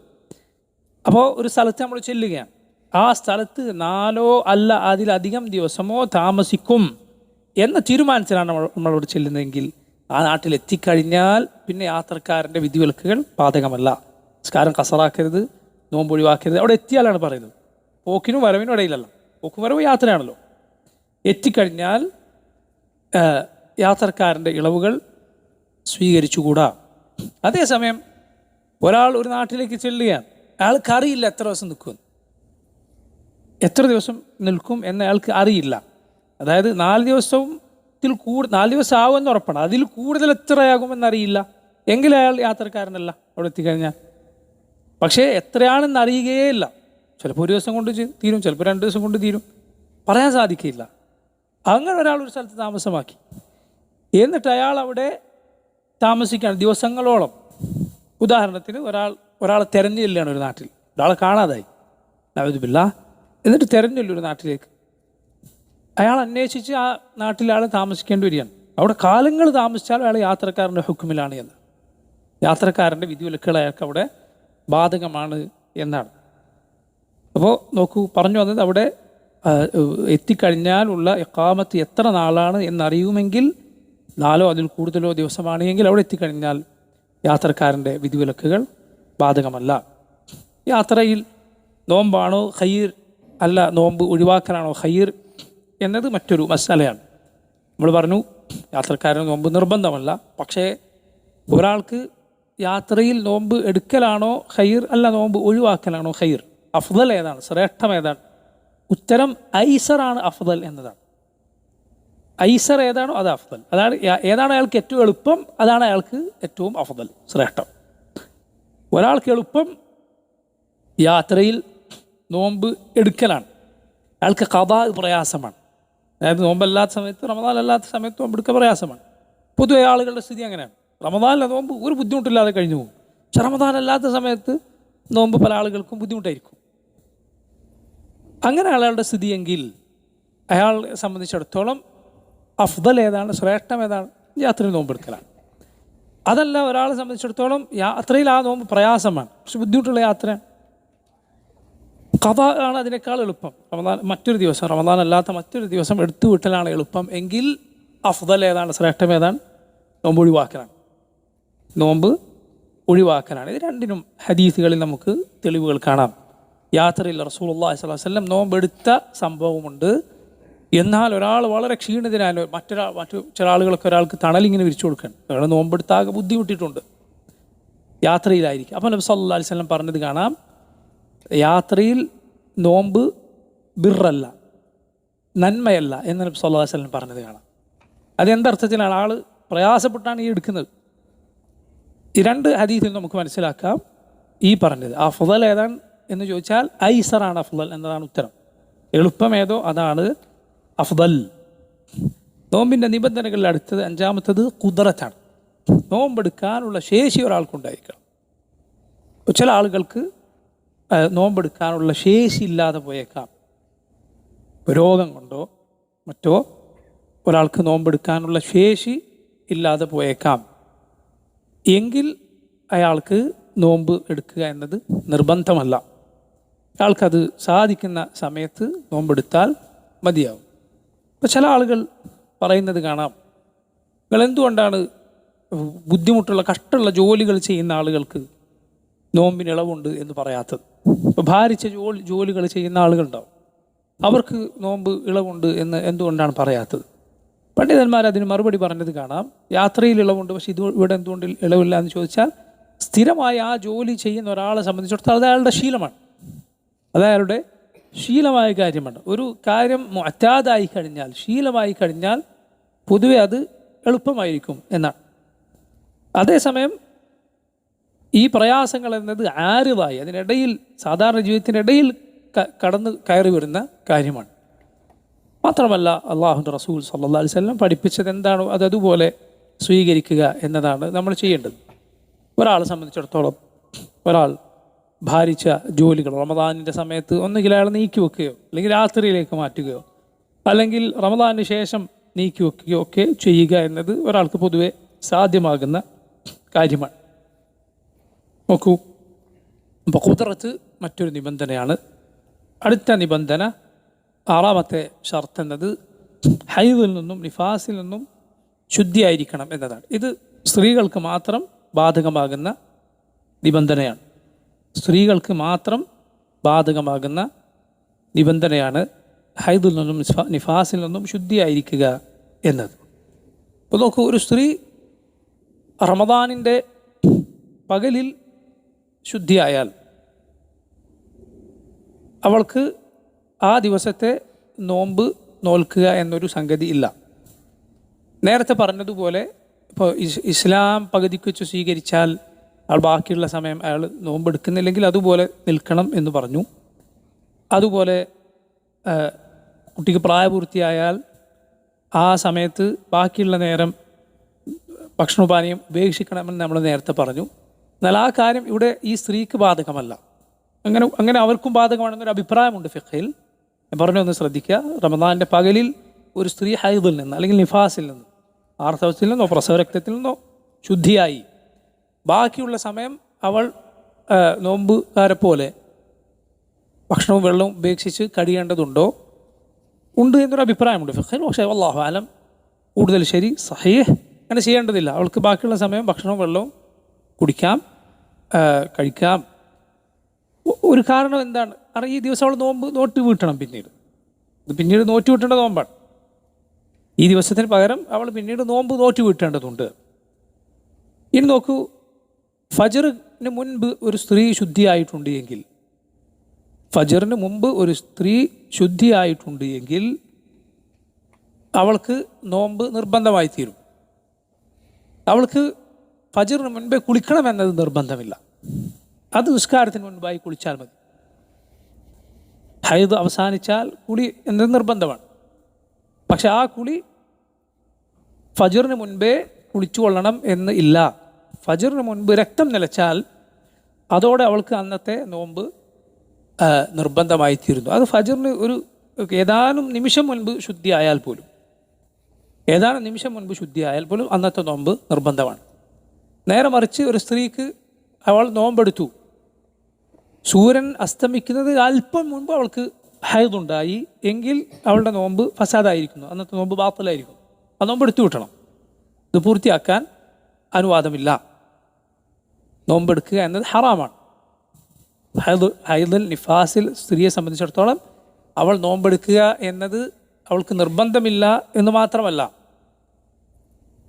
അപ്പോൾ ഒരു സ്ഥലത്ത് നമ്മൾ ചെല്ലുകയാണ്, ആ സ്ഥലത്ത് 4 അല്ല അതിലധികം ദിവസമോ താമസിക്കും എന്ന തീരുമാനത്തിലാണ് നമ്മളോട് ചെല്ലുന്നതെങ്കിൽ ആ നാട്ടിൽ എത്തിക്കഴിഞ്ഞാൽ പിന്നെ യാത്രക്കാരൻ്റെ വിധിവിലക്കുകൾ ബാധകമല്ല. നിസ്കാരം കസറാക്കരുത്, നോമ്പ് ഒഴിവാക്കരുത്. അവിടെ എത്തിയാലാണ് പറയുന്നത്. പോക്കിനും വരവിനും ഇടയിലല്ല. പോക്കും വരവ് യാത്രയാണല്ലോ. എത്തിക്കഴിഞ്ഞാൽ യാത്രക്കാരൻ്റെ ഇളവുകൾ സ്വീകരിച്ചുകൂടാ. അതേസമയം ഒരാൾ ഒരു നാട്ടിലേക്ക് ചെല്ലുകയാണ്, അയാൾക്ക് അറിയില്ല എത്ര ദിവസം നിൽക്കും എന്ന് അയാൾക്ക് അറിയില്ല. അതായത് 4 ദിവസത്തിൽ 4 ദിവസം ആവുമെന്ന് ഉറപ്പാണ്, അതിൽ കൂടുതൽ എത്രയാകുമെന്നറിയില്ല എങ്കിൽ അയാൾ യാത്രക്കാരനല്ല അവിടെ എത്തിക്കഴിഞ്ഞാൽ. പക്ഷേ എത്രയാണെന്ന് അറിയുകയേ ഇല്ല. ചിലപ്പോൾ 1 ദിവസം കൊണ്ട് തീരും, ചിലപ്പോൾ 2 ദിവസം കൊണ്ട് തീരും, പറയാൻ സാധിക്കില്ല. അങ്ങനെ ഒരാൾ ഒരു സ്ഥലത്ത് താമസമാക്കി, എന്നിട്ട് അയാൾ അവിടെ താമസിക്കുകയാണ് ദിവസങ്ങളോളം. ഉദാഹരണത്തിന് ഒരാളെ തെരഞ്ഞു ചെല്ലുകയാണ് ഒരു നാട്ടിൽ, ഒരാളെ കാണാതായി, നഅൂദു ബില്ലാഹ്, എന്നിട്ട് തെരഞ്ഞു ചെല്ലും ഒരു നാട്ടിലേക്ക്. അയാൾ അന്വേഷിച്ച് ആ നാട്ടിൽ ആൾ താമസിക്കേണ്ടി വരികയാണ്. അവിടെ കാലങ്ങൾ താമസിച്ചാൽ അയാൾ യാത്രക്കാരൻ്റെ ഹുക്കുമിലാണ് എന്ന്, യാത്രക്കാരൻ്റെ വിധിവിലക്കുകൾ അയാൾക്ക് അവിടെ ബാധകമാണ് എന്നാണ്. അപ്പോൾ നോക്കൂ, പറഞ്ഞു വന്നത് അവിടെ എത്തിക്കഴിഞ്ഞാലുള്ള ഇഖാമത്ത് എത്ര നാളാണ് എന്നറിയുമെങ്കിൽ 4 അതിൽ കൂടുതലോ ദിവസമാണെങ്കിൽ അവിടെ എത്തിക്കഴിഞ്ഞാൽ യാത്രക്കാരൻ്റെ വിധിവിലക്കുകൾ ബാധകമല്ല. യാത്രയിൽ നോമ്പാണോ ഖൈർ, അല്ല നോമ്പ് ഒഴിവാക്കലാണോ ഖൈർ എന്നത് മറ്റൊരു മസലയാണ്. നമ്മൾ പറഞ്ഞു യാത്രക്കാരന് നോമ്പ് നിർബന്ധമല്ല. പക്ഷേ ഒരാൾക്ക് യാത്രയിൽ നോമ്പ് എടുക്കലാണോ ഖൈർ, അല്ല നോമ്പ് ഒഴിവാക്കലാണോ ഖൈർ, അഫ്ദൽ ഏതാണ്, ശ്രേഷ്ഠം ഏതാണ്? ഉത്തരം ഐസറാണ് അഫ്ദൽ എന്നതാണ്. ഐസർ ഏതാണോ അത് അഫ്ദൽ. അതാണ് ഏതാണ് അയാൾക്ക് ഏറ്റവും എളുപ്പം, അതാണ് അയാൾക്ക് ഏറ്റവും അഫ്ദൽ, ശ്രേഷ്ഠം. ഒരാൾക്ക് എളുപ്പം യാത്രയിൽ നോമ്പ് എടുക്കലാണ്, അയാൾക്ക് ഖദാ പ്രയാസമാണ്. അതായത് നോമ്പല്ലാത്ത സമയത്ത്, റമദാൻ അല്ലാത്ത സമയത്ത് നോമ്പ് എടുക്കുക പ്രയാസമാണ്. പൊതുവെ ആളുകളുടെ സ്ഥിതി അങ്ങനെയാണ്. റമദാനിലെ നോമ്പ് ഒരു ബുദ്ധിമുട്ടില്ലാതെ കഴിഞ്ഞു പോകും. പക്ഷെ റമദാൻ അല്ലാത്ത സമയത്ത് നോമ്പ് പല ആളുകൾക്കും ബുദ്ധിമുട്ടായിരിക്കും. അങ്ങനെ ആളുകളുടെ സ്ഥിതിയെങ്കിൽ അയാളെ സംബന്ധിച്ചിടത്തോളം അഫ്ദൽ ഏതാണ്, ശ്രേഷ്ഠം ഏതാണ്? യാത്രയിൽ നോമ്പെടുക്കലാണ്. അതല്ല ഒരാളെ സംബന്ധിച്ചിടത്തോളം യാത്രയിൽ ആ നോമ്പ് പ്രയാസമാണ്, പക്ഷെ ബുദ്ധിമുട്ടുള്ള യാത്രയാണ്. ഖദാ ആണ് അതിനേക്കാൾ എളുപ്പം. മറ്റൊരു ദിവസം റമദാൻ അല്ലാത്ത മറ്റൊരു ദിവസം എടുത്തു വിട്ടലാണ് എളുപ്പം എങ്കിൽ അഫ്ദൽ ഏതാണ്, ശ്രേഷ്ഠം ഏതാണ്? നോമ്പ് ഒഴിവാക്കലാണ്. നോമ്പ് ഒഴിവാക്കലാണ്. ഇത് രണ്ടിനും ഹദീസുകളിൽ നമുക്ക് തെളിവുകൾ കാണാം. യാത്രയിൽ റസൂലുള്ളാഹി സ്വല്ലല്ലാഹു അലൈഹി വസല്ലം നോമ്പെടുത്ത സംഭവമുണ്ട്. എന്നാൽ ഒരാൾ വളരെ ക്ഷീണിതനായാലും മറ്റു ചില ആളുകളൊക്കെ ഒരാൾക്ക് തണലിങ്ങനെ വിരിച്ചു കൊടുക്കണം. ഒരാൾ നോമ്പെടുത്താകെ ബുദ്ധിമുട്ടിയിട്ടുണ്ട്, യാത്രയിലായിരിക്കും. അപ്പോൾ നബി സല്ലല്ലാഹു അലൈഹി വസല്ലം പറഞ്ഞത് കാണാം, യാത്രയിൽ നോമ്പ് ബിർറല്ല, നന്മയല്ല എന്ന് നബി സല്ലല്ലാഹു അലൈഹി വസല്ലം പറഞ്ഞത് കാണാം. അതെന്തർത്ഥത്തിലാണ്? ആൾ പ്രയാസപ്പെട്ടാണ് ഈ എടുക്കുന്നത്. ഈ രണ്ട് ഹദീസിൽ നമുക്ക് മനസ്സിലാക്കാം ഈ പറഞ്ഞത്. അഫ്ദൽ ഏതാണ് എന്ന് ചോദിച്ചാൽ ഐസറാണ് അഫ്ദൽ എന്നതാണ് ഉത്തരം. എളുപ്പം ഏതോ അതാണ് അഫ്ദൽ. നോമ്പിൻ്റെ നിബന്ധനകളിൽ അടുത്തത് അഞ്ചാമത്തത് ഖുദ്റത്താണ്. നോമ്പെടുക്കാനുള്ള ശേഷി ഒരാൾക്കുണ്ടായിരിക്കണം. ചില ആളുകൾക്ക് നോമ്പെടുക്കാനുള്ള ശേഷി ഇല്ലാതെ പോയേക്കാം. രോഗം കൊണ്ടോ മറ്റോ ഒരാൾക്ക് നോമ്പെടുക്കാനുള്ള ശേഷി ഇല്ലാതെ പോയേക്കാം. എങ്കിൽ അയാൾക്ക് നോമ്പ് എടുക്കുക എന്നത് നിർബന്ധമല്ല. അയാൾക്കത് സാധിക്കുന്ന സമയത്ത് നോമ്പെടുത്താൽ മതിയാവും. ഇപ്പോൾ ചില ആളുകൾ പറയുന്നത് കാണാം, നിങ്ങൾ എന്തുകൊണ്ടാണ് ബുദ്ധിമുട്ടുള്ള കഷ്ടമുള്ള ജോലികൾ ചെയ്യുന്ന ആളുകൾക്ക് നോമ്പിന് ഇളവുണ്ട് എന്ന് പറയാത്തത്? ഇപ്പോൾ ഭാരിച്ച ജോലികൾ ചെയ്യുന്ന ആളുകളുണ്ടാവും, അവർക്ക് നോമ്പ് ഇളവുണ്ട് എന്ന് എന്തുകൊണ്ടാണ് പറയാത്തത്? പണ്ഡിതന്മാർ അതിന് മറുപടി പറഞ്ഞത് കാണാം, യാത്രയിൽ ഇളവുണ്ട്, പക്ഷെ ഇവിടെ എന്തുകൊണ്ട് ഇളവില്ല എന്ന് ചോദിച്ചാൽ സ്ഥിരമായി ആ ജോലി ചെയ്യുന്ന ഒരാളെ സംബന്ധിച്ചിടത്തോളം അത് അയാളുടെ ശീലമാണ്, അത് അയാളുടെ ശീലമായ കാര്യമാണ്. ഒരു കാര്യം മുഅ്താദായി കഴിഞ്ഞാൽ, ശീലമായി കഴിഞ്ഞാൽ പൊതുവെ അത് എളുപ്പമായിരിക്കും എന്നാണ്. അതേസമയം ഈ പ്രയാസങ്ങൾ എന്നത് ആരിതായി അതിനിടയിൽ സാധാരണ ജീവിതത്തിനിടയിൽ കടന്ന് കയറി വരുന്ന കാര്യമാണ്. മാത്രമല്ല അള്ളാഹുവിൻ്റെ റസൂൽ സല്ലല്ലാഹു അലൈഹി വസല്ലം പഠിപ്പിച്ചത് എന്താണോ അതുപോലെ സ്വീകരിക്കുക എന്നതാണ് നമ്മൾ ചെയ്യേണ്ടത്. ഒരാളെ സംബന്ധിച്ചിടത്തോളം ഒരാൾ ഭാരിച്ച ജോലികൾ റമദാനിൻ്റെ സമയത്ത് ഒന്നുകിൽ അയാൾ നീക്കി വെക്കുകയോ അല്ലെങ്കിൽ രാത്രിയിലേക്ക് മാറ്റുകയോ അല്ലെങ്കിൽ റമദാനിന് ശേഷം നീക്കി വെക്കുകയോ ഒക്കെ ചെയ്യുക എന്നത് ഒരാൾക്ക് പൊതുവെ സാധ്യമാകുന്ന കാര്യമാണ്. നോക്കൂ, അപ്പോൾ ഖുദ്റത്ത് മറ്റൊരു നിബന്ധനയാണ്. അടുത്ത നിബന്ധന, ആറാമത്തെ ഷർത്ത് എന്നത് ഹൈദിൽ നിന്നും നിഫാസിൽ നിന്നും ശുദ്ധിയായിരിക്കണം എന്നതാണ്. ഇത് സ്ത്രീകൾക്ക് മാത്രം ബാധകമാകുന്ന നിബന്ധനയാണ്. സ്ത്രീകൾക്ക് മാത്രം ബാധകമാകുന്ന നിബന്ധനയാണ് ഹൈദിൽ നിന്നും നിഫാസിൽ നിന്നും ശുദ്ധിയായിരിക്കുക എന്നത്. ഇപ്പോൾ നോക്കൂ, ഒരു സ്ത്രീ റമദാനിൻ്റെ പകലിൽ ശുദ്ധിയായാൽ അവൾക്ക് ആ ദിവസത്തെ നോമ്പ് നോൽക്കുക എന്നൊരു സംഗതി ഇല്ല. നേരത്തെ പറഞ്ഞതുപോലെ ഇപ്പോൾ ഇസ്ലാം പകുതിക്ക് വെച്ച് സ്വീകരിച്ചാൽ അയാൾ ബാക്കിയുള്ള സമയം അയാൾ നോമ്പെടുക്കുന്നില്ലെങ്കിൽ അതുപോലെ നിൽക്കണം എന്ന് പറഞ്ഞു. അതുപോലെ കുട്ടിക്ക് പ്രായപൂർത്തിയായാൽ ആ സമയത്ത് ബാക്കിയുള്ള നേരം ഭക്ഷണോപാനീയം ഉപേക്ഷിക്കണമെന്ന് നമ്മൾ നേരത്തെ പറഞ്ഞു. എന്നാൽ ആ കാര്യം ഇവിടെ ഈ സ്ത്രീക്ക് ബാധകമല്ല. അങ്ങനെ അവർക്കും ബാധകമാണെന്നൊരു അഭിപ്രായമുണ്ട് ഫിഖ്ഹിൽ. ഞാൻ പറഞ്ഞൊന്ന് ശ്രദ്ധിക്കുക, റമദാനിൻ്റെ പകലിൽ ഒരു സ്ത്രീ ഹൈദിൽ നിന്ന് അല്ലെങ്കിൽ നിഫാസിൽ നിന്ന്, ആർത്തവത്തിൽ നിന്നോ പ്രസവരക്തത്തിൽ നിന്നോ ശുദ്ധിയായി ബാക്കിയുള്ള സമയം അവൾ നോമ്പുകാരെ പോലെ ഭക്ഷണവും വെള്ളവും ഉപേക്ഷിച്ച് കഴിയേണ്ടതുണ്ടോ? ഉണ്ട് എന്നൊരു അഭിപ്രായമുണ്ട് ഫിഖ്ഹിൽ. പക്ഷേ വല്ലാഹു അലം കൂടുതൽ ശരി സഹീഹ് അങ്ങനെ ചെയ്യേണ്ടതില്ല. അവൾക്ക് ബാക്കിയുള്ള സമയം ഭക്ഷണവും വെള്ളവും കുടിക്കാം, കഴിക്കാം. ഒരു കാരണം എന്താണ്? കാരണം ഈ ദിവസം അവൾ നോറ്റ് വീട്ടണം. പിന്നീട് നോറ്റ് വീട്ടേണ്ട നോമ്പാണ്. ഈ ദിവസത്തിന് പകരം അവൾ പിന്നീട് നോറ്റ് വീട്ടേണ്ടതുണ്ട്. ഇനി നോക്കൂ, ഫജറിന് മുൻപ് ഒരു സ്ത്രീ ശുദ്ധിയായിട്ടുണ്ട് എങ്കിൽ, ഫജറിന് മുമ്പ് ഒരു സ്ത്രീ ശുദ്ധിയായിട്ടുണ്ട് എങ്കിൽ അവൾക്ക് നോമ്പ് നിർബന്ധമായി തീരും. അവൾക്ക് ഫജറിന് മുൻപേ കുളിക്കണമെന്നത് നിർബന്ധമില്ല. അത് നിസ്കാരത്തിന് മുൻപായി കുളിച്ചാൽ മതി. ഹൈദ് അവസാനിച്ചാൽ കുളി എന്നത് നിർബന്ധമാണ്. പക്ഷെ ആ കുളി ഫജറിന് മുൻപേ കുളിച്ചു കൊള്ളണം എന്ന് ഇല്ല. ഫജറിന് മുൻപ് രക്തം നിലച്ചാൽ അതോടെ അവൾക്ക് അന്നത്തെ നോമ്പ് നിർബന്ധമായി തീരുന്നു. അത് ഫജറിന് ഏതാനും നിമിഷം മുൻപ് ശുദ്ധിയായാൽ പോലും അന്നത്തെ നോമ്പ് നിർബന്ധമാണ്. നേരെ മറിച്ച് ഒരു സ്ത്രീക്ക് അവൾ നോമ്പെടുത്തു, സൂര്യൻ അസ്തമിക്കുന്നത് അല്പം മുൻപ് അവൾക്ക് ഹൈദുണ്ടായി എങ്കിൽ അവളുടെ നോമ്പ് ഫസാദായിരിക്കുന്നു, അന്നത്തെ നോമ്പ് ബാത്തിലായിരിക്കും. ആ നോമ്പ് എടുത്തു വിട്ടണം. ഇത് പൂർത്തിയാക്കാൻ അനുവാദമില്ല. നോമ്പെടുക്കുക എന്നത് ഹറാമാണ്. ഹൈദുൽ നിഫാസിൽ സ്ത്രീയെ സംബന്ധിച്ചിടത്തോളം അവൾ നോമ്പെടുക്കുക എന്നത് അവൾക്ക് നിർബന്ധമില്ല എന്ന് മാത്രമല്ല,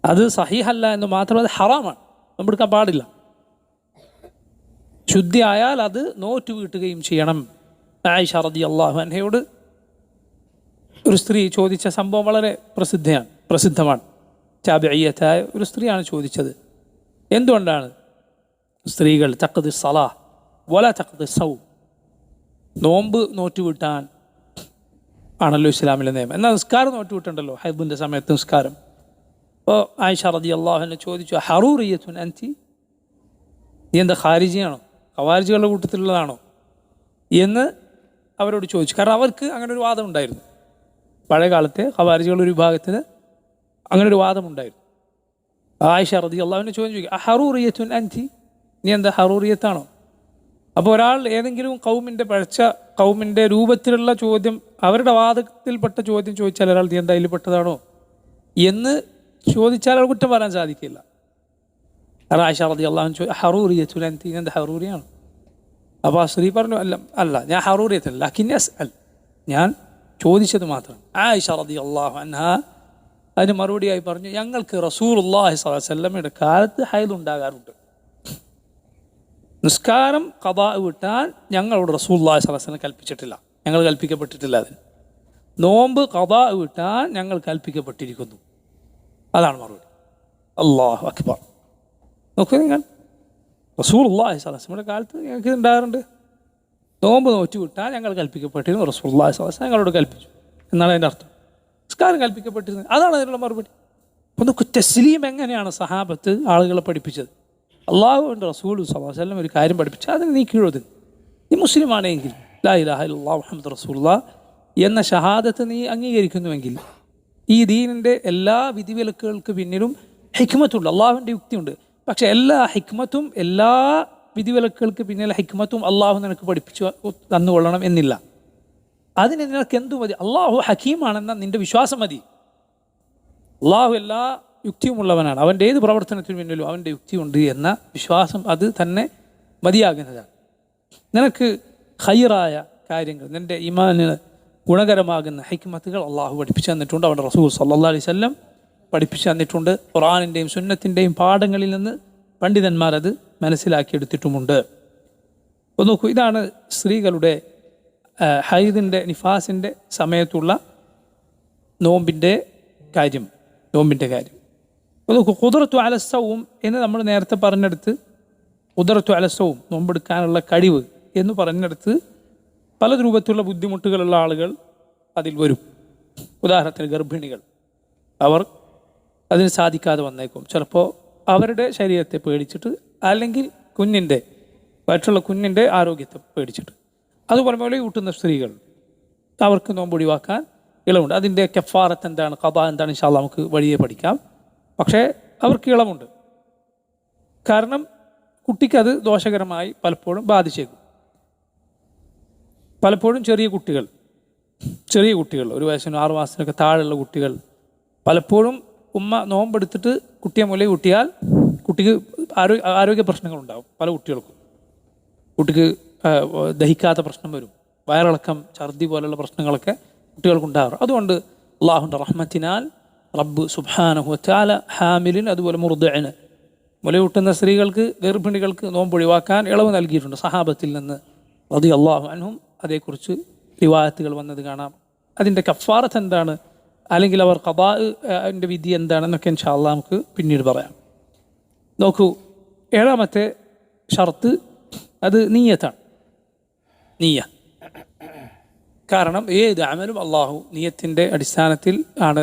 അത് സഹീഹല്ല എന്ന് മാത്രമല്ല, അത് ഹറാമാണ്. നോമ്പെടുക്കാൻ പാടില്ല. ശുദ്ധിയായാൽ അത് നോറ്റ് വീട്ടുകയും ചെയ്യണം. ആയിഷ റളിയല്ലാഹു അൻഹയോട് ഒരു സ്ത്രീ ചോദിച്ച സംഭവം വളരെ പ്രസിദ്ധമാണ്. താബിഈയത്തായ ഒരു സ്ത്രീയാണ് ചോദിച്ചത്, എന്തുകൊണ്ടാണ് സ്ത്രീകൾ തഖ്ദി സലാഹ് വലാ തഖ്ദി സൗം, നോമ്പ് നോറ്റുവിട്ടാൻ ആണല്ലോ ഇസ്ലാമിലെ നിയമം, എന്നാൽ നിസ്കാരം നോറ്റുവിട്ടുണ്ടല്ലോ ഹൈദിൻ്റെ സമയത്ത് നിസ്കാരം. അപ്പോൾ ആയിഷ റളിയല്ലാഹു അൻഹ ചോദിച്ചു, ഹറൂറിയത്തുൻ അൻതി, നീ എന്താ ഖാരിജിയാണോ, ഖവാരിജികളുടെ കൂട്ടത്തിലുള്ളതാണോ എന്ന് അവരോട് ചോദിച്ചു. കാരണം അവർക്ക് അങ്ങനെ ഒരു വാദം ഉണ്ടായിരുന്നു. പഴയ കാലത്തെ ഖവാരിജികളുടെ ഒരു വിഭാഗത്തിന് അങ്ങനെ ഒരു വാദമുണ്ടായിരുന്നു. ആയിഷ റളിയല്ലാഹു അൻഹ ചോദിച്ചു, ഹറൂറിയത്തുൻ അൻതി, നീ എന്താ ഹറൂറിയത്താണോ? അപ്പോൾ ഒരാൾ ഏതെങ്കിലും പഴച്ച കൗമിൻ്റെ രൂപത്തിലുള്ള ചോദ്യം, അവരുടെ വാദത്തിൽപ്പെട്ട ചോദ്യം ചോദിച്ചാൽ ഒരാൾ നീ എന്താ അതിൽപ്പെട്ടതാണോ എന്ന് ചോദിച്ചാൽ അവർ കുറ്റം പറയാൻ സാധിക്കില്ല. ആയിഷ റളിയല്ലാഹു അൻഹ ഹറൂറിയത്തുൻ അൻതി, നീ എന്താ ഹറൂറിയാണ്? അപ്പോൾ ആ സ്ത്രീ പറഞ്ഞു, അല്ല ഞാൻ ഹറൂറിയത്തല്ല, ലക്കിൻ അസ്അൽ, ഞാൻ ചോദിച്ചത് മാത്രം. ആയിഷ റളിയല്ലാഹു അൻഹ അതിന് മറുപടിയായി പറഞ്ഞു, ഞങ്ങൾക്ക് റസൂലുള്ളാഹി സ്വല്ലല്ലാഹു അലൈഹി വസല്ലമയുടെ കാലത്ത് ഹൈദ് ഉണ്ടാകാറുണ്ട്. നിസ്കാരം ഖദാ വിട്ടാൻ ഞങ്ങളോട് റസൂലുള്ളാഹി സ്വല്ലല്ലാഹു അലൈഹി വസല്ലം കൽപ്പിച്ചിട്ടില്ല, ഞങ്ങൾ കൽപ്പിക്കപ്പെട്ടിട്ടില്ല. അതിന് നോമ്പ് ഖദാ വിട്ടാൻ ഞങ്ങൾ കൽപ്പിക്കപ്പെട്ടിരിക്കുന്നു. അതാണ് മറുപടി. അല്ലാഹു അക്ബർ. നോക്കൂ നിങ്ങൾ, റസൂലുള്ളാഹി സ്വല്ലല്ലാഹു അലൈഹി വസല്ലമയുടെ കാലത്ത് ഞങ്ങൾക്ക് ഉണ്ടാകാറുണ്ട്. നോമ്പ് നോറ്റ് വിട്ടാൽ ഞങ്ങൾ കൽപ്പിക്കപ്പെട്ടിരുന്നു, റസൂലുള്ളാഹി സ്വല്ലല്ലാഹു അലൈഹി വസല്ലം ഞങ്ങളോട് കൽപ്പിച്ചു എന്നാണ് അതിൻ്റെ അർത്ഥം. നിസ്കാരം കൽപ്പിക്കപ്പെട്ടിരുന്നത്, അതാണ് അതിനുള്ള മറുപടി. അപ്പോൾ നോക്കൂ, തസ്ലീം എങ്ങനെയാണ് സഹാബത്ത് ആളുകളെ പഠിപ്പിച്ചത്. അള്ളാഹുവിൻ്റെ റസൂൽ സ്വല്ലല്ലാഹു അലൈഹി വസല്ലം ഒരു കാര്യം പഠിപ്പിച്ചാൽ അതിന് നീ കീഴൊതുങ്ങ്. നീ മുസ്ലിമാണെങ്കിൽ ലാ ഇലാഹ ഇല്ലല്ലാഹ് മുഹമ്മദ് റസൂലുള്ളാഹ് എന്ന ഷഹാദത്ത് നീ അംഗീകരിക്കുന്നുവെങ്കിൽ ഈ ദീനിൻ്റെ എല്ലാ വിധിവിലക്കുകൾക്ക് പിന്നിലും ഹിക്മത്തുണ്ട്, അള്ളാഹുവിൻ്റെ യുക്തിയുണ്ട്. പക്ഷെ എല്ലാ ഹിക്മത്തും, എല്ലാ വിധിവിലക്കുകൾക്ക് പിന്നിലെ ഹിക്മത്തും അള്ളാഹു നിനക്ക് പഠിപ്പിച്ചു തന്നുകൊള്ളണം എന്നില്ല. അതിന് നിനക്ക് എന്തു മതി? അള്ളാഹു ഹക്കീമാണെന്ന നിൻ്റെ വിശ്വാസം മതി. അള്ളാഹു എല്ലാ യുക്തിയുമുള്ളവനാണ്, അവൻ്റെ ഏത് പ്രവർത്തനത്തിന് പിന്നിലും അവൻ്റെ യുക്തിയുണ്ട് എന്ന വിശ്വാസം അത് തന്നെ മതിയാകുന്നതാണ്. നിനക്ക് ഖൈറായ കാര്യങ്ങൾ, നിൻ്റെ ഈമാനിന് ഗുണകരമാകുന്ന ഹിക്മത്തുകൾ അള്ളാഹു പഠിപ്പിച്ചു തന്നിട്ടുണ്ട്, അവൻ്റെ റസൂൽ സല്ലല്ലാഹു അലൈഹി വസല്ലം പഠിപ്പിച്ചു തന്നിട്ടുണ്ട്. ഖുർആനിൻ്റെയും സുന്നത്തിൻ്റെയും പാഠങ്ങളിൽ നിന്ന് പണ്ഡിതന്മാരത് മനസ്സിലാക്കിയെടുത്തിട്ടുമുണ്ട്. അപ്പോൾ നോക്കൂ, ഇതാണ് സ്ത്രീകളുടെ ഹൈദിൻ്റെ നിഫാസിൻ്റെ സമയത്തുള്ള നോമ്പിൻ്റെ കാര്യം. അപ്പോൾ നോക്കൂ, ഖുദ്റത്തു അലസ്സവും എന്ന് നമ്മൾ നേരത്തെ പറഞ്ഞെടുത്ത്, ഖുദ്റത്തു അലസ്സവും നോമ്പെടുക്കാനുള്ള കഴിവ് എന്ന് പറഞ്ഞെടുത്ത് പല രൂപത്തിലുള്ള ബുദ്ധിമുട്ടുകളുള്ള ആളുകൾ അതിൽ വരും. ഉദാഹരണത്തിന് ഗർഭിണികൾ, അവർ അതിന് സാധിക്കാതെ വന്നേക്കും. ചിലപ്പോൾ അവരുടെ ശരീരത്തെ പേടിച്ചിട്ട്, അല്ലെങ്കിൽ വയറ്റുള്ള കുഞ്ഞിൻ്റെ ആരോഗ്യത്തെ പേടിച്ചിട്ട്. അതുപോലെ പോലെ കൂട്ടുന്ന സ്ത്രീകൾ, അവർക്ക് നോമ്പ് ഒഴിവാക്കാൻ ഇളവുണ്ട്. അതിൻ്റെ കഫാറത്ത് എന്താണ്, ഖദാ എന്താണ്, ഇൻഷാ അല്ലാഹ് നമുക്ക് വഴിയെ പഠിക്കാം. പക്ഷേ അവർക്ക് ഇളവുണ്ട്. കാരണം കുട്ടിക്കത് ദോഷകരമായി പലപ്പോഴും ബാധിച്ചേക്കും. പലപ്പോഴും ചെറിയ കുട്ടികൾ, 1 വയസ്സിനും 6 മാസത്തിനൊക്കെ താഴെയുള്ള കുട്ടികൾ, പലപ്പോഴും ഉമ്മ നോമ്പെടുത്തിട്ട് കുട്ടിയെ മുലയൂട്ടിയാൽ കുട്ടിക്ക് ആരോഗ്യ പ്രശ്നങ്ങളുണ്ടാകും. പല കുട്ടികൾക്കും കുട്ടിക്ക് ദഹിക്കാത്ത പ്രശ്നം വരും, വയറിളക്കം, ഛർദി പോലുള്ള പ്രശ്നങ്ങളൊക്കെ കുട്ടികൾക്കുണ്ടാകും. അതുകൊണ്ട് അള്ളാഹുവിൻ്റെ റഹ്മത്തിനാൽ റബ്ബ് സുബ്ഹാനഹു വ തആല ഹാമിലിന്, അതുപോലെ മുർദിഇന്, മുലയൂട്ടുന്ന സ്ത്രീകൾക്ക്, ഗർഭിണികൾക്ക് നോമ്പ് ഒഴിവാക്കാൻ ഇളവ് നൽകിയിട്ടുണ്ട്. സഹാബത്തിൽ നിന്ന് റളിയല്ലാഹു അൻഹും അതേക്കുറിച്ച് റിവായത്തുകൾ വന്നത് കാണാം. അതിൻ്റെ കഫാറത്ത് എന്താണ്, അല്ലെങ്കിൽ അവർ ഖദാഇൻ്റെ വിധി എന്താണെന്നൊക്കെ ഇൻഷാ അല്ലാഹ് നമുക്ക് പിന്നീട് പറയാം. നോക്കൂ, 7ാമത്തെ ഷർത്ത് അത് നിയ്യത്താണ്. നിയ്യ. കാരണം ഏത് അമലും അള്ളാഹു നിയ്യത്തിൻ്റെ അടിസ്ഥാനത്തിൽ ആണ്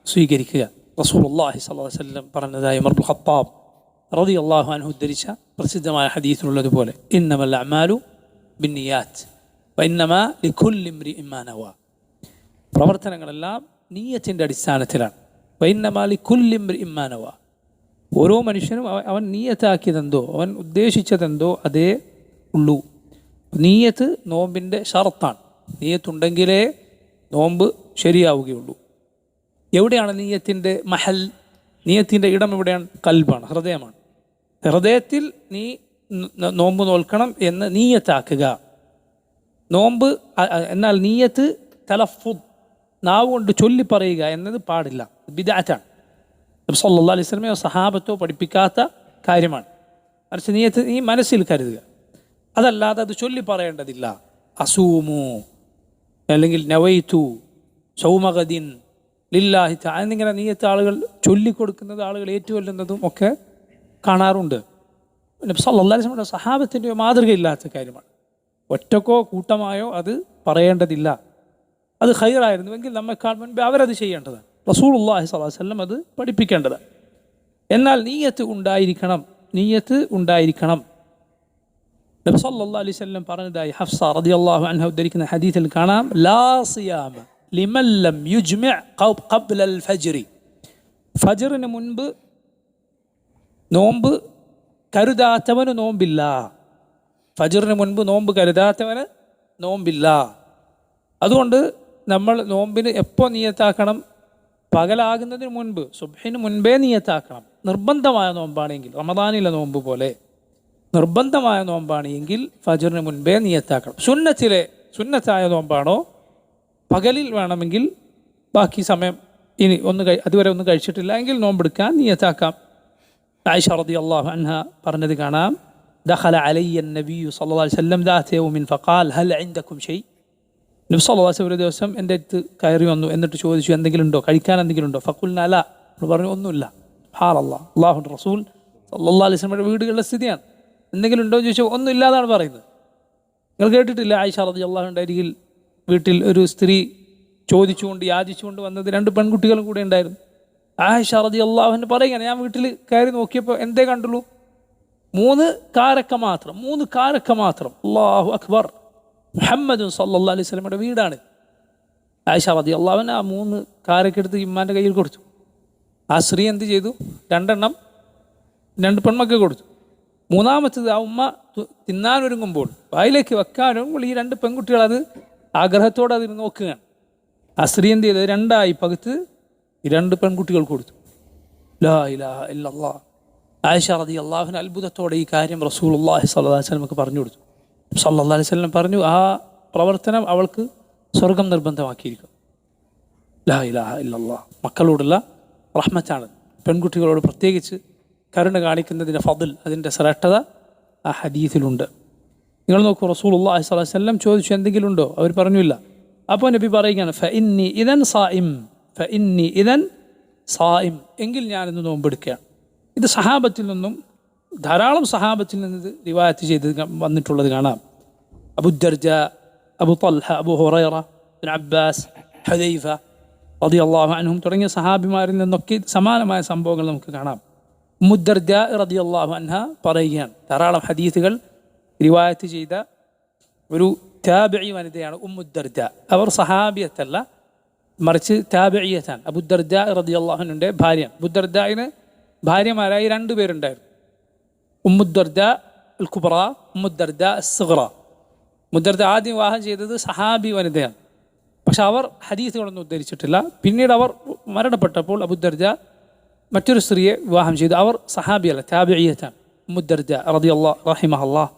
സ്വീകരിക്കുക. റസൂലുള്ളാഹി സ്വല്ലല്ലാഹു അലൈഹി വസല്ലം പറഞ്ഞതായി ഉമർ ഇബ്നുൽ ഖത്താബ് റളിയല്ലാഹു അൻഹു ഉദ്ധരിച്ച പ്രസിദ്ധമായ ഹദീസിലുള്ളതുപോലെ, ഇന്നമൽ അഅ്മാലു ബിന്നിയാത്ത് വഇന്നമാ ലികുല്ലി ഇംറിഇൻ മാ നവാ. പ്രവർത്തനങ്ങളെല്ലാം നിയ്യത്തിൻ്റെ അടിസ്ഥാനത്തിലാണ്. വഇന്നമാ ലികുല്ലി ഇംറിഇൻ മാ നവാ. ഓരോ മനുഷ്യനും അവൻ നീയത്താക്കിയതെന്തോ അവൻ ഉദ്ദേശിച്ചതെന്തോ അതേ ഉള്ളൂ. നീയത്ത് നോമ്പിൻ്റെ ഷർത്താണ്. നീയത്തുണ്ടെങ്കിലേ നോമ്പ് ശരിയാവുകയുള്ളൂ. എവിടെയാണ് നീയത്തിൻ്റെ മഹൽ? നീയത്തിൻ്റെ ഇടം എവിടെയാണ്? കൽബാണ്, ഹൃദയമാണ്. ഹൃദയത്തിൽ നീ നോമ്പ് നോൽക്കണം എന്ന് നീയത്താക്കുക. നോമ്പ് എന്നാൽ നീയത്ത് തലഫുദ്, നാവ് കൊണ്ട് ചൊല്ലി പറയുക എന്നത് പാടില്ല, ബിദ്അത്താണ്. നബി സല്ലല്ലാഹു അലൈഹി വസല്ലമയോ സഹാബത്തോ പഠിപ്പിക്കാത്ത കാര്യമാണ്. മറിച്ച് നീയത്ത് നീ മനസ്സിൽ കരുതുക, അതല്ലാതെ അത് ചൊല്ലി പറയേണ്ടതില്ല. അസൂമു അല്ലെങ്കിൽ നവൈതു സൗമഗദിൻ ലില്ലാഹി തആല എന്നിങ്ങനെ നീയത്ത് ആളുകൾ ചൊല്ലിക്കൊടുക്കുന്നത്, ആളുകൾ ഏറ്റുകൊല്ലുന്നതും ഒക്കെ കാണാറുണ്ട്. നബി സല്ലല്ലാഹു അലൈഹി വസല്ലം സഹാബത്തിൻ്റെ മാതൃകയില്ലാത്ത കാര്യമാണ്. ഒറ്റക്കോ കൂട്ടമായോ അത് പറയേണ്ടതില്ല. അത് ഖൈറായിരുന്നുവെങ്കിൽ നമ്മെക്കാൾ മുൻപ് അവരത് ചെയ്യേണ്ടതാണ്. റസൂലുള്ളാഹി സ്വല്ലല്ലാഹു അലൈഹി വസല്ലം അത് പഠിപ്പിക്കേണ്ടതാണ്. എന്നാൽ നീയത്ത് ഉണ്ടായിരിക്കണം. നബി സല്ലല്ലാഹു അലൈഹി വസല്ലം പറഞ്ഞതായി ഹഫ്സ റളിയല്ലാഹു അൻഹ ഉദ്ധരിക്കുന്ന ഹദീസിൽ കാണാം, ലാ സിയാമ ലിമൻ ലം യുജ്മി ഖബ്ല അൽ ഫജ്രി. ഫജ്റിന് മുൻപ് നോമ്പ് കരുതാത്തവന് നോമ്പില്ല. ഫജ്റിന് മുൻപ് നോമ്പ് കരുതാത്തവന് നോമ്പില്ല. അതുകൊണ്ട് നമ്മൾ നോമ്പിന് എപ്പോൾ നിയത്താക്കണം? പകലാകുന്നതിന് മുൻപ്, സുബ്ഹിന് മുൻപേ നിയത്താക്കണം. നിർബന്ധമായ നോമ്പാണെങ്കിൽ, റമദാനിലെ നോമ്പ് പോലെ നിർബന്ധമായ നോമ്പാണെങ്കിൽ ഫജ്റിന് മുൻപേ നിയത്താക്കണം. സുന്നത്തായ നോമ്പാണോ പകലിൽ വേണമെങ്കിൽ ബാക്കി സമയം ഇനി അതുവരെ ഒന്നും കഴിച്ചിട്ടില്ല എങ്കിൽ നോമ്പെടുക്കാൻ നിയത്താക്കാം. ആയിഷ റളിയല്ലാഹു അൻഹ പറഞ്ഞത് കാണാം, ദഖല അലയ്യ നബിയ്യു സല്ലല്ലാഹു അലൈഹി വസല്ലം ദാത യൗമിൻ ഫഖാൽ ഹൽ ഇൻദകും ഷൈ. നബി സല്ലല്ലാഹു അലൈഹി വസല്ലം ഒരു ദിവസം എൻ്റെ അടുത്ത് കയറി വന്നു, എന്നിട്ട് ചോദിച്ചു, എന്തെങ്കിലും ഉണ്ടോ, കഴിക്കാൻ എന്തെങ്കിലും ഉണ്ടോ? ഫഖുൽനാ ലാ, പറഞ്ഞു ഒന്നുമില്ല. സുബ്ഹാനല്ലാഹ്, അല്ലാഹുവിൻ്റെ റസൂൽ സല്ലല്ലാഹു അലൈഹി വസല്ലമയുടെ വീടുകളിലെ സ്ഥിതിയാണ്. എന്തെങ്കിലും ഉണ്ടോ എന്ന് ചോദിച്ചാൽ ഒന്നും ഇല്ലാതാണ് പറയുന്നത്. നിങ്ങൾ കേട്ടിട്ടില്ല ആയിഷ റളിയല്ലാഹുവിൻ്റെ അരികിൽ വീട്ടിൽ ഒരു സ്ത്രീ ചോദിച്ചുകൊണ്ട് യാചിച്ചുകൊണ്ട് വന്നത് 2 പെൺകുട്ടികളും കൂടെ ഉണ്ടായിരുന്നു. ആയിഷ റളിയല്ലാഹു അൻഹ പറയുകയാണ്, ഞാൻ വീട്ടിൽ കയറി നോക്കിയപ്പോൾ എന്തേ കണ്ടുള്ളൂ? 3 കാരക്ക മാത്രം. അല്ലാഹു അക്ബർ, മുഹമ്മദ് സല്ലല്ലാഹു അലൈഹി വസല്ലമയുടെ വീടാണ്. ആയിഷ റളിയല്ലാഹു അൻഹ ആ 3 കാരക്ക എടുത്ത് ഇമ്മാൻ്റെ കയ്യിൽ കൊടുത്തു. ആ സ്ത്രീ എന്ത് ചെയ്തു? 2 പെൺമക്കൾ കൊടുത്തു. മൂന്നാമത്തത് ആ ഉമ്മ തിന്നാനൊരുങ്ങുമ്പോൾ, വായിലേക്ക് വെക്കാനൊരുങ്ങുമ്പോൾ ഈ 2 പെൺകുട്ടികൾ അത് ആഗ്രഹത്തോടെ അതിന് നോക്കുകയാണ്. ആ സ്ത്രീ എന്ത് ചെയ്തത്? 2ആയി പകുത്ത് ഈ 2 പെൺകുട്ടികൾ കൊടുത്തു. ലാ ഇലാഹ ഇല്ലല്ലാഹ്. ആയിഷ റളിയല്ലാഹു അൻഹ അത്ഭുതത്തോടെ ഈ കാര്യം റസൂലുള്ളാഹി സ്വല്ലല്ലാഹു അലൈഹി വസല്ലമക്ക് പറഞ്ഞു കൊടുത്തു. സല്ലല്ലാഹു അലൈഹി വസല്ലം പറഞ്ഞു, ആ പ്രവർത്തനം അവൾക്ക് സ്വർഗം നിർബന്ധമാക്കിയിരിക്കും. ലാ ഇലാഹ ഇല്ലല്ലാഹ്. മക്കളോടുള്ള റഹ്മത്താണ്. പെൺകുട്ടികളോട് പ്രത്യേകിച്ച് കരുണ കാണിക്കുന്നതിൻ്റെ ഫضൽ, അതിൻ്റെ ശ്രേഷ്ഠത ആ ഹദീസിലുണ്ട്. നിങ്ങൾ നോക്കൂ, റസൂലുള്ളാഹി സ്വല്ലല്ലാഹു അലൈഹി വസല്ലം ചോദിച്ചു, എന്തെങ്കിലും ഉണ്ടോ? അവർ പറഞ്ഞില്ല. അപ്പോൾ നബി പറയുകയാണ്, ഫഇന്നി ഇദൻ സായിം, എങ്കിൽ ഞാനിന്ന് നോമ്പെടുക്കുകയാണ്. ഇത് ധാരാളം സഹാബത്തിൽ നിന്ന് റിവായത്ത് ചെയ്ത് വന്നിട്ടുള്ളത് കാണാം. അബൂ ദർജ, അബൂ ത്വൽഹ, അബൂ ഹുറൈറ, ഇബ്നു അബ്ബാസ്, ഹുദൈഫ റളിയല്ലാഹു അൻഹും തുടങ്ങിയ സഹാബിമാരിൽ നിന്നൊക്കെ സമാനമായ സംഭവങ്ങൾ നമുക്ക് കാണാം. ഉമ്മു ദർജ റളിയല്ലാഹു അൻഹ പറയുകയാണ്, ധാരാളം ഹദീസുകൾ റിവായത്ത് ചെയ്ത ഒരു താബിഈ വനിതയാണ് ഉമ്മു ദർജ. അവർ സഹാബിയത്തല്ല, മറിച്ച് താബിഈയത്താണ്. അബൂ ദർജ റളിയല്ലാഹു അൻഹുവിൻ്റെ ഭാര്യയാണ്. അബൂ ദർജയിന് ഭാര്യമാരായി 2 പേരുണ്ടായിരുന്നു. ഉമ്മു ദർജ അൽ കുബ്ര, ഉമ്മു ദർജ അസ്സുഗ്റ. ഉമ്മു ദർജ ആദ്യം വിവാഹം ചെയ്തത് സഹാബി വനിതയാണ്. പക്ഷെ അവർ ഹദീസുകളൊന്നും ഉദ്ധരിച്ചിട്ടില്ല. പിന്നീട് അവർ മരണപ്പെട്ടപ്പോൾ അബൂ ദർജ മറ്റൊരു സ്ത്രീയെ വിവാഹം ചെയ്തു. അവർ സഹാബിയല്ല, താബിഈയത്താണ്. ഉമ്മു ദർജ റളിയല്ലാഹു റഹിമഹല്ലാഹ്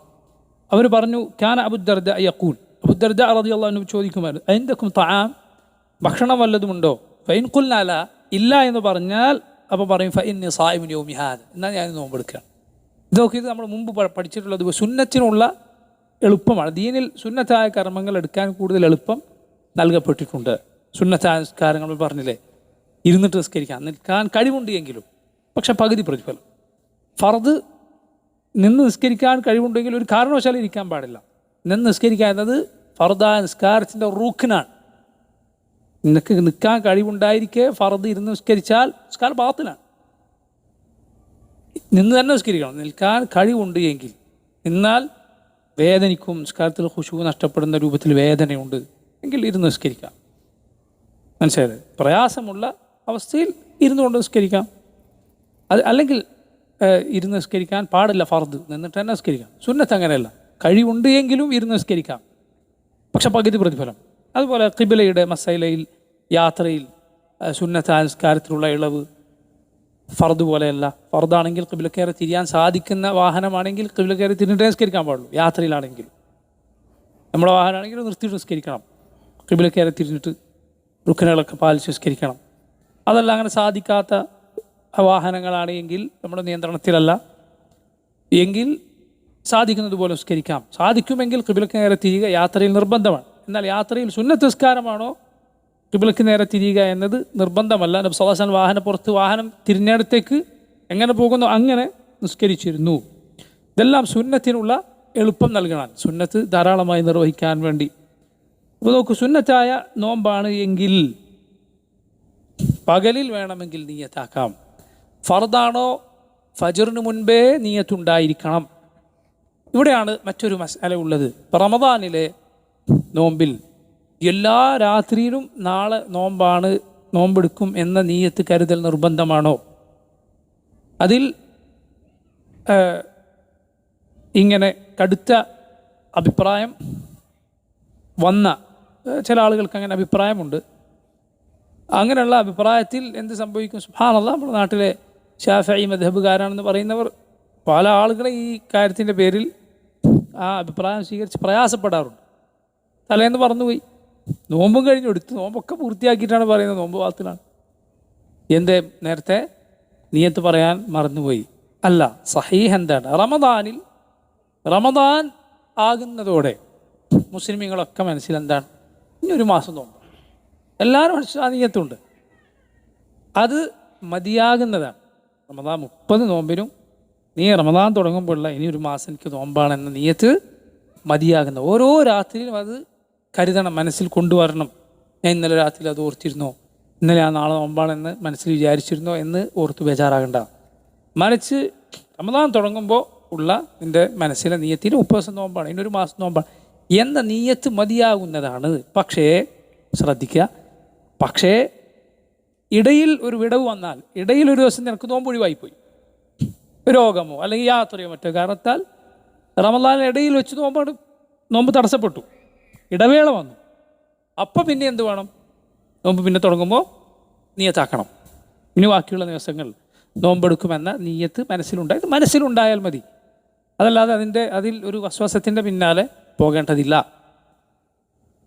അവർ പറഞ്ഞു, കാന അബൂ ദർജ യഖൂൽ, അബൂ ദർജ റളിയല്ലാഹു അൻഹു ചോദിക്കുമായിരുന്നു, അഇൻദകും തആം, ഭക്ഷണം വല്ലതുമുണ്ടോ? ഫഇൻ ഖുൽനാ ലാ, ഇല്ല എന്ന് പറഞ്ഞാൽ അപ്പോൾ പറയും, ഫഇന്നി സായിമുൻ യൗമി ഹാദാ, എന്നാൽ ഞാൻ നോമ്പെടുക്കുകയാണ്. ഇതൊക്കെ ഇത് നമ്മൾ മുമ്പ് പഠിച്ചിട്ടുള്ളത് സുന്നത്തിനുള്ള എളുപ്പമാണ്. ദീനിൽ സുന്നത്തായ കർമ്മങ്ങൾ എടുക്കാൻ കൂടുതൽ എളുപ്പം നൽകപ്പെട്ടിട്ടുണ്ട്. സുന്നത്തായ നിസ്കാരങ്ങൾ പറഞ്ഞില്ലേ, ഇരുന്നിട്ട് നിസ്കരിക്കാൻ നിൽക്കാൻ കഴിവുണ്ട് എങ്കിലും പക്ഷെ പകുതി പ്രതിഫലം. ഫർദ് നിന്ന് നിസ്കരിക്കാൻ കഴിവുണ്ടെങ്കിൽ ഒരു കാരണവശാലും ഇരിക്കാൻ പാടില്ല. നിന്ന് നിസ്കരിക്കുക എന്നത് ഫർദായ നിസ്കാരത്തിൻ്റെ റുക്നാണ്. നിനക്ക് നിൽക്കാൻ കഴിവുണ്ടായിരിക്കെ ഫർദ് ഇരുന്ന് നിസ്കരിച്ചാൽ നിസ്കാരം ബാത്തിലാണ്. നിന്ന് തന്നെ നിസ്കരിക്കണം. നിൽക്കാൻ കഴിവുണ്ട് എങ്കിൽ, നിന്നാൽ വേദനിക്കും, നിസ്കാരത്തിൽ ഖുശൂ നഷ്ടപ്പെടുന്ന രൂപത്തിൽ വേദനയുണ്ട് എങ്കിൽ ഇരുന്ന് നിസ്കരിക്കാം. മനസ്സിലായത്? പ്രയാസമുള്ള അവസ്ഥയിൽ ഇരുന്നുകൊണ്ട് നിസ്കരിക്കാം. അല്ലെങ്കിൽ ഇരുന്ന് നിസ്കരിക്കാൻ പാടില്ല, ഫർദ് നിന്നിട്ട് തന്നെ നിസ്കരിക്കാം. സുന്നത്ത് അങ്ങനെയല്ല, കഴിവുണ്ട് എങ്കിലും ഇരുന്ന് നിസ്കരിക്കാം, പക്ഷെ പകുതി പ്രതിഫലം. അതുപോലെ ഖിബിലയുടെ മസൈലയിൽ യാത്രയിൽ സുന്നത്ത് നിസ്കാരത്തിലുള്ള ഇളവ് ഫർദ് പോലെയല്ല. ഫർദാണെങ്കിൽ ഖിബിലക്കേറെ തിരിയാൻ സാധിക്കുന്ന വാഹനമാണെങ്കിൽ ഖിബിലക്കേറെ തിരിഞ്ഞിട്ടേ നിസ്കരിക്കാൻ പാടുള്ളൂ. യാത്രയിലാണെങ്കിൽ നമ്മുടെ വാഹനമാണെങ്കിൽ നിർത്തിയിട്ട് നിസ്കരിക്കണം, ഖിബിലക്കേറെ തിരിഞ്ഞിട്ട് റുക്കനുകളൊക്കെ പാലിച്ച് നിസ്കരിക്കണം. അതല്ല അങ്ങനെ സാധിക്കാത്ത വാഹനങ്ങളാണെങ്കിൽ നമ്മുടെ നിയന്ത്രണത്തിലല്ല എങ്കിൽ സാധിക്കുന്നത് പോലെ നിസ്കരിക്കാം. സാധിക്കുമെങ്കിൽ ഖിബിലക്ക് നേരെ തിരിയുക യാത്രയിൽ നിർബന്ധമാണ്. എന്നാൽ യാത്രയിൽ സുന്നത്ത് നിസ്കാരമാണോ ഖിബിലക്ക് നേരെ തിരിയുക എന്നത് നിർബന്ധമല്ല. നബി സല്ലല്ലാഹു അലൈഹി വസല്ലം വാഹനപ്പുറത്ത് വാഹനം തിരിഞ്ഞിടത്തേക്ക് എങ്ങനെ പോകുന്നു അങ്ങനെ നിസ്കരിച്ചിരുന്നു. ഇതെല്ലാം സുന്നത്തിനുള്ള എളുപ്പം നൽകണം, സുന്നത്ത് ധാരാളമായി നിർവഹിക്കാൻ വേണ്ടി. അപ്പോൾ നോക്കൂ, സുന്നത്തായ നോമ്പാണ് എങ്കിൽ പകലിൽ വേണമെങ്കിൽ നിയ്യത്താക്കാം. ഫർദാണോ ഫജറിന് മുൻപേ നിയ്യത്തുണ്ടായിരിക്കണം. ഇവിടെയാണ് മറ്റൊരു മസ്അല ഉള്ളത്. റമദാനിലെ നോമ്പിൽ എല്ലാ രാത്രിയിലും നാളെ നോമ്പാണ്, നോമ്പെടുക്കും എന്ന നിയ്യത്ത് കരുതൽ നിർബന്ധമാണോ? അതിൽ ഇങ്ങനെ കടുത്ത അഭിപ്രായം വന്ന ചില ആളുകൾക്ക് അങ്ങനെ അഭിപ്രായമുണ്ട്. അങ്ങനെയുള്ള അഭിപ്രായത്തിൽ എന്ത് സംഭവിക്കും? സുബ്ഹാനല്ലാഹ്, നമ്മുടെ നാട്ടിലെ ശാഫിഈ മദ്ഹബുകാരാണെന്ന് പറയുന്നവർ പല ആളുകളെ ഈ കാര്യത്തിൻ്റെ പേരിൽ ആ അഭിപ്രായം സ്വീകരിച്ച് പ്രയാസപ്പെടാറുണ്ട്. തലേന്ന് പറന്നുപോയി, നോമ്പും കഴിഞ്ഞ് എടുത്ത് നോമ്പൊക്കെ പൂർത്തിയാക്കിയിട്ടാണ് പറയുന്നത് നോമ്പ് വാത്തിലാണ്. എന്തേ നേരത്തെ നിയത്ത് പറയാൻ മറന്നുപോയി? അല്ല, സഹീഹ് എന്താണ്? റമദാൻ ആകുന്നതോടെ മുസ്ലിമീങ്ങളൊക്കെ മനസ്സിലെന്താണ്, ഇനി ഒരു മാസം നോമ്പ്, എല്ലാവരും മനസ്സിൽ ആ നിയത്തുണ്ട്, അത് മതിയാകുന്നതാണ്. റമദാൻ 30 നോമ്പിനും നീ റമദാൻ തുടങ്ങുമ്പോഴുള്ള ഇനി ഒരു മാസം എനിക്ക് നോമ്പാണെന്ന നിയത്ത് മതിയാകുന്ന. ഓരോ രാത്രിയിലും അത് കരുതണം, മനസ്സിൽ കൊണ്ടുവരണം. ഞാൻ ഇന്നലെ രാത്രി അത് ഓർത്തിരുന്നോ, ഇന്നലെ ആ നാളെ നോമ്പാണെന്ന് മനസ്സിൽ വിചാരിച്ചിരുന്നോ എന്ന് ഓർത്ത് ബേജാറാകണ്ട. മറിച്ച് റമദാൻ തുടങ്ങുമ്പോൾ ഉള്ള നിൻ്റെ മനസ്സിലെ നിയത്തിന് 30 ദിവസം നോമ്പാണ്, ഇനി ഒരു മാസം നോമ്പാണ് എന്ന നിയത്ത് മതിയാകുന്നതാണ്. പക്ഷേ ശ്രദ്ധിക്കുക, പക്ഷേ ഇടയിൽ ഒരു വിടവ് വന്നാൽ, ഇടയിൽ ഒരു ദിവസം നിനക്ക് നോമ്പ് ഒഴിവായിപ്പോയി, രോഗമോ അല്ലെങ്കിൽ യാത്രയോ മറ്റോ കാരണത്താൽ റമദാനിൽ ഇടയിൽ വെച്ച് നോമ്പ് തടസ്സപ്പെട്ടു, ഇടവേള വന്നു, അപ്പോൾ പിന്നെ എന്ത് വേണം? നോമ്പ് പിന്നെ തുടങ്ങുമ്പോൾ നിയത്താക്കണം. ഇനി ബാക്കിയുള്ള ദിവസങ്ങൾ നോമ്പെടുക്കുമെന്ന നിയത്ത് മനസ്സിലുണ്ടായാൽ മതി. അതല്ലാതെ അതിൽ ഒരു വസ്വാസത്തിൻ്റെ പിന്നാലെ പോകേണ്ടതില്ല.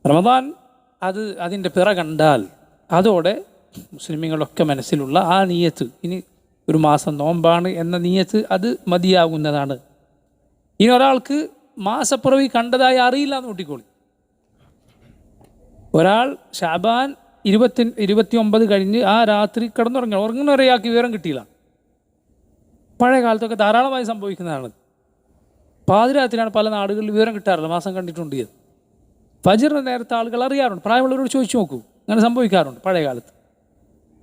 റമദാൻ അതിൻ്റെ പിറ കണ്ടാൽ അതോടെ മുസ്ലിമീങ്ങളൊക്കെ മനസ്സിലുള്ള ആ നിയത്ത്, ഇനി ഒരു മാസം നോമ്പാണ് എന്ന നിയത്ത് അത് മതിയാകുന്നതാണ്. ഇനി ഒരാൾക്ക് മാസപ്പിറവി കണ്ടതായി അറിയില്ല എന്ന് കൂട്ടിക്കോളി. ഒരാൾ ശഅബാൻ 29 കഴിഞ്ഞ് ആ രാത്രി ഉറങ്ങുന്ന ഒരാൾക്ക് വിവരം കിട്ടിയില്ല. പഴയ കാലത്തൊക്കെ ധാരാളമായി സംഭവിക്കുന്നതാണ്. പാതിരാത്രിയാണ് പല നാടുകളിൽ വിവരം കിട്ടാറില്ല, മാസം കണ്ടിട്ടുണ്ട്. ഫജ്റിന് നേരത്തെ ആളുകൾ അറിയാറുണ്ട്, പ്രായമുള്ളവരോട് ചോദിച്ചു നോക്കൂ, അങ്ങനെ സംഭവിക്കാറുണ്ട് പഴയ കാലത്ത്.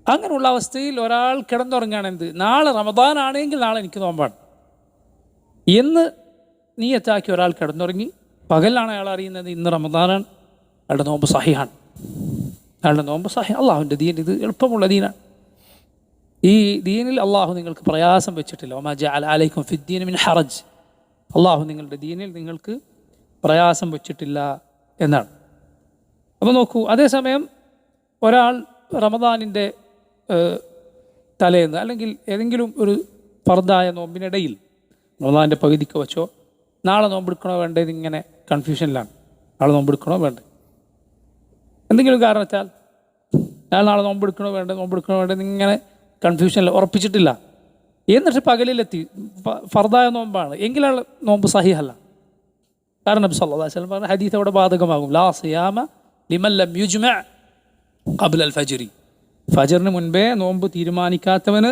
അങ്ങനെയുള്ള അവസ്ഥയിൽ ഒരാൾ കിടന്നുറങ്ങുകയാണ്, എന്ത്, നാളെ റമദാൻ ആണെങ്കിൽ നാളെ എനിക്ക് നോമ്പാണ് എന്ന് നിയത്താക്കി ഒരാൾ കിടന്നുറങ്ങി. പകലാണ് അയാൾ അറിയുന്നത് ഇന്ന് റമദാനാണ്, അയാളുടെ നോമ്പ് സഹിഹാണ്. അള്ളാഹുവിൻ്റെ ദീൻ ഇത് എളുപ്പമുള്ള ദീനാണ്. ഈ ദീനിൽ അള്ളാഹു നിങ്ങൾക്ക് പ്രയാസം വെച്ചിട്ടില്ല. വമാ ജഅല അലൈക്കും ഫിദ്ദീനി മിൻ ഹറജ്, അള്ളാഹു നിങ്ങളുടെ ദീനിൽ നിങ്ങൾക്ക് പ്രയാസം വെച്ചിട്ടില്ല എന്നാണ്. അപ്പോൾ നോക്കൂ, അതേസമയം ഒരാൾ റമദാനിൻ്റെ തലേന്ന് അല്ലെങ്കിൽ ഏതെങ്കിലും ഒരു ഫർദായ നോമ്പിനിടയിൽ റമദാനിൻ്റെ പകുതിക്ക് വെച്ചോ നാളെ നോമ്പെടുക്കണോ വേണ്ടത് ഇങ്ങനെ കൺഫ്യൂഷനിലാണ്. നാളെ നോമ്പെടുക്കണോ വേണ്ടത്, എന്തെങ്കിലും കാരണത്താൽ നാളെ നോമ്പെടുക്കണോ വേണ്ടത് ഇങ്ങനെ കൺഫ്യൂഷനിൽ ഉറപ്പിച്ചിട്ടില്ല. എന്നിട്ട് പകലിലെത്തി ഫർദായ നോമ്പാണ് എങ്കിലാണ് നോമ്പ് സഹിഹല്ല. കാരണം നബി സല്ലല്ലാഹു അലൈഹി വസല്ലം പറഞ്ഞ ഹദീസ് അവിടെ ബാധകമാകും. ലാ സിയാമ ലിമൻ ലം യുജ്മഅ ഖബ്ല അൽ ഫജ്രി, ഫജറിന് മുൻപേ നോമ്പ് തീരുമാനിക്കാത്തവന്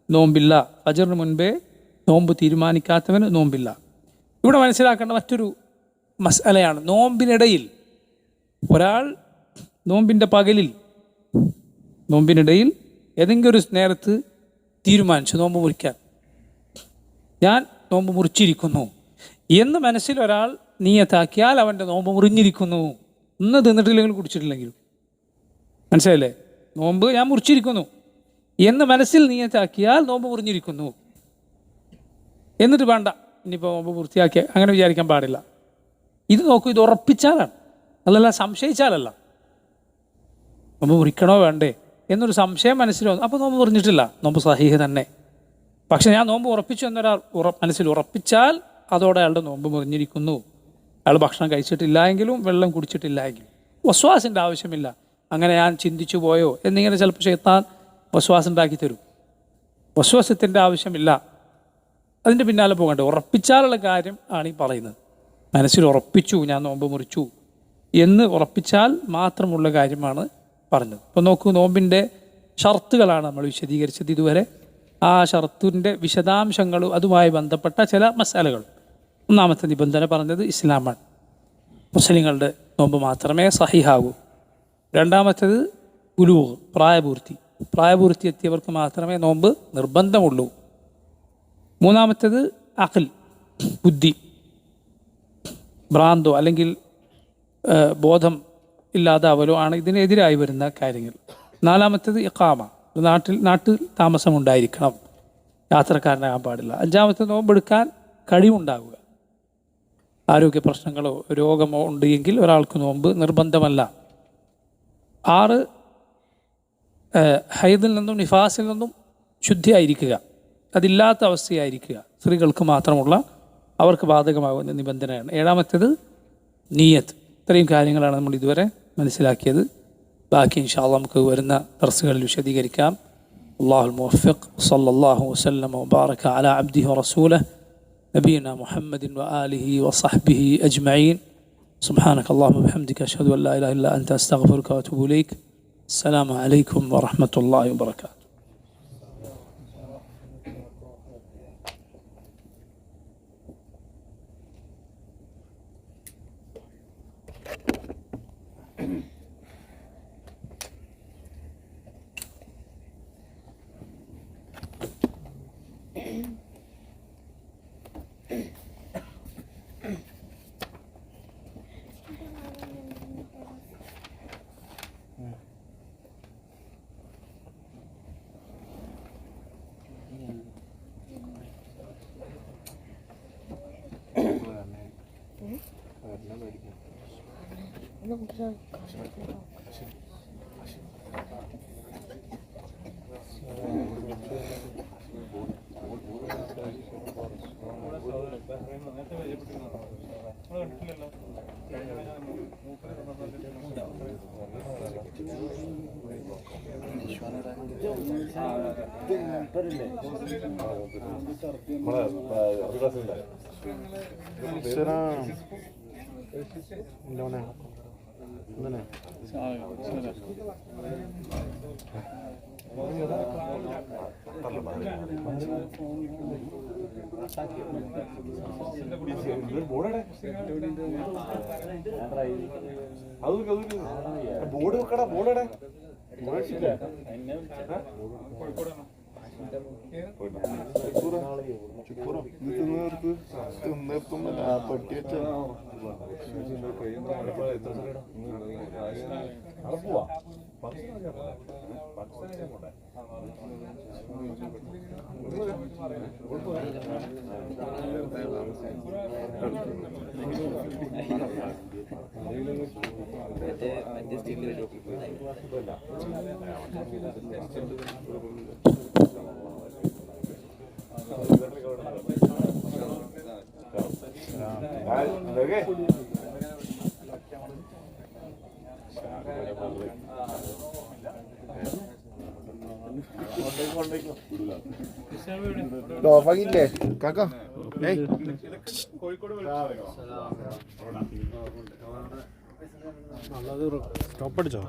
നോമ്പില്ല. ഫജറിന് മുൻപേ നോമ്പ് തീരുമാനിക്കാത്തവന് നോമ്പില്ല. ഇവിടെ മനസ്സിലാക്കേണ്ട മറ്റൊരു മസ്അലയാണ്, നോമ്പിനിടയിൽ ഒരാൾ നോമ്പിനിടയിൽ ഏതെങ്കിലും ഒരു നേരത്ത് തീരുമാനിച്ചു നോമ്പ് മുറിക്കാൻ, ഞാൻ നോമ്പ് മുറിച്ചിരിക്കുന്നു എന്ന് മനസ്സിൽ ഒരാൾ നിയത്താക്കിയാൽ അവൻ്റെ നോമ്പ് മുറിഞ്ഞിരിക്കുന്നു. ഇന്ന് തിന്നിട്ടില്ലെങ്കിലും കുടിച്ചിട്ടില്ലെങ്കിലും, മനസ്സിലല്ലേ? നോമ്പ് ഞാൻ മുറിച്ചിരിക്കുന്നു എന്ന് മനസ്സിൽ നിയത്താക്കിയാൽ നോമ്പ് മുറിഞ്ഞിരിക്കുന്നു. എന്നിട്ട് വേണ്ട ഇനിയിപ്പോൾ നോമ്പ് പൂർത്തിയാക്കിയ അങ്ങനെ വിചാരിക്കാൻ പാടില്ല. ഇത് നോക്കൂ, ഇത് ഉറപ്പിച്ചാലാണ്, അതല്ല സംശയിച്ചാലല്ല. നോമ്പ് മുറിക്കണോ വേണ്ടേ എന്നൊരു സംശയം മനസ്സിൽ വന്നു, അപ്പോൾ നോമ്പ് മുറിഞ്ഞിട്ടില്ല, നോമ്പ് സഹീഹ് തന്നെ. പക്ഷെ ഞാൻ നോമ്പ് ഉറപ്പിച്ചു എന്നൊരാൾ മനസ്സിൽ ഉറപ്പിച്ചാൽ അതോടെ അയാളുടെ നോമ്പ് മുറിഞ്ഞിരിക്കുന്നു. അയാൾ ഭക്ഷണം കഴിച്ചിട്ടില്ല എങ്കിലും വെള്ളം കുടിച്ചിട്ടില്ല എങ്കിലും വസ്വാസിൻ്റെ ആവശ്യമില്ല. അങ്ങനെ ഞാൻ ചിന്തിച്ചു പോയോ എന്നിങ്ങനെ ചിലപ്പോൾ ശൈത്താൻ വസ്വാസ് ഉണ്ടാക്കി തരും. വസ്വാസത്തിൻ്റെ ആവശ്യമില്ല, അതിൻ്റെ പിന്നാലെ പോകണ്ട. ഉറപ്പിച്ചാലുള്ള കാര്യം ആണ് ഈ പറയുന്നത്. മനസ്സിൽ ഉറപ്പിച്ചു ഞാൻ നോമ്പ് മുറിച്ചു എന്ന് ഉറപ്പിച്ചാൽ മാത്രമുള്ള കാര്യമാണ് പറഞ്ഞത്. അപ്പോൾ നോക്കൂ, നോമ്പിൻ്റെ ഷർത്തുകളാണ് നമ്മൾ വിശദീകരിച്ചത് ഇതുവരെ. ആ ഷർത്തിൻ്റെ വിശദാംശങ്ങളും അതുമായി ബന്ധപ്പെട്ട ചില മസാലകൾ. ഒന്നാമത്തെ നിബന്ധന പറഞ്ഞത് ഇസ്ലാമാണ്. മുസ്ലിങ്ങളുടെ നോമ്പ് മാത്രമേ സഹിഹാകൂ. രണ്ടാമത്തേത് ഉലൂഹ്, പ്രായപൂർത്തി എത്തിയവർക്ക് മാത്രമേ നോമ്പ് നിർബന്ധമുള്ളൂ. മൂന്നാമത്തേത് അഖൽ, ബുദ്ധി, ഭ്രാന്തോ അല്ലെങ്കിൽ ബോധം ഇല്ലാതാവലോ ആണ് ഇതിനെതിരായി വരുന്ന കാര്യങ്ങൾ. നാലാമത്തേത് ഇഖാമ, നാട്ടിൽ താമസമുണ്ടായിരിക്കണം, യാത്രക്കാരനാകാൻ പാടില്ല. അഞ്ചാമത്തെ നോമ്പെടുക്കാൻ കഴിവുണ്ടാവുക. ആരോഗ്യ പ്രശ്നങ്ങളോ രോഗമോ ഉണ്ട് എങ്കിൽ ഒരാൾക്ക് നോമ്പ് നിർബന്ധമല്ല. 6 ഹൈദിൽ നിന്നും നിഫാസിൽ നിന്നും ശുദ്ധിയായിരിക്കുക, അതില്ലാത്ത അവസ്ഥയായിരിക്കുക. സ്ത്രീകൾക്ക് മാത്രമുള്ള അവർക്ക് ബാധകമാകുന്ന നിബന്ധനയാണ്. 7ാമത്തേത് നിയ്യത്ത്. ഇത്രയും കാര്യങ്ങളാണ് നമ്മൾ ഇതുവരെ മനസ്സിലാക്കിയത്. ബാക്കി ഇൻഷാ അല്ലാഹ് നമുക്ക് വരുന്ന ദർസുകളിൽ വിശദീകരിക്കാം. അല്ലാഹുൽ മുവഫ്ഫിഖ്. സല്ലല്ലാഹു വസല്ലമ വബാറക അലാ അബ്ദിഹി വറസൂലിഹി നബിയിന മുഹമ്മദിൻ വആലിഹി വസഹ്ബിഹി അജ്മഈൻ. സുബ്ഹാനക അല്ലാഹുമ്മ വബിഹംദിക അഷ്ഹദു അൻ ലാ ഇലാഹ ഇല്ല അൻത അസ്തഗ്ഫിറുക വഅതൂബു ഇലൈക്. അസ്സലാമു അലൈക്കും വറഹ്മത്തുള്ളാഹി വബറകാതുഹു. ബോർഡ് വെക്കടാ, ബോർഡ് പട്ടി വെച്ച ഓഫാക്കില്ലേ കാക്ക? സ്റ്റോപ്പ് അടിച്ചോ?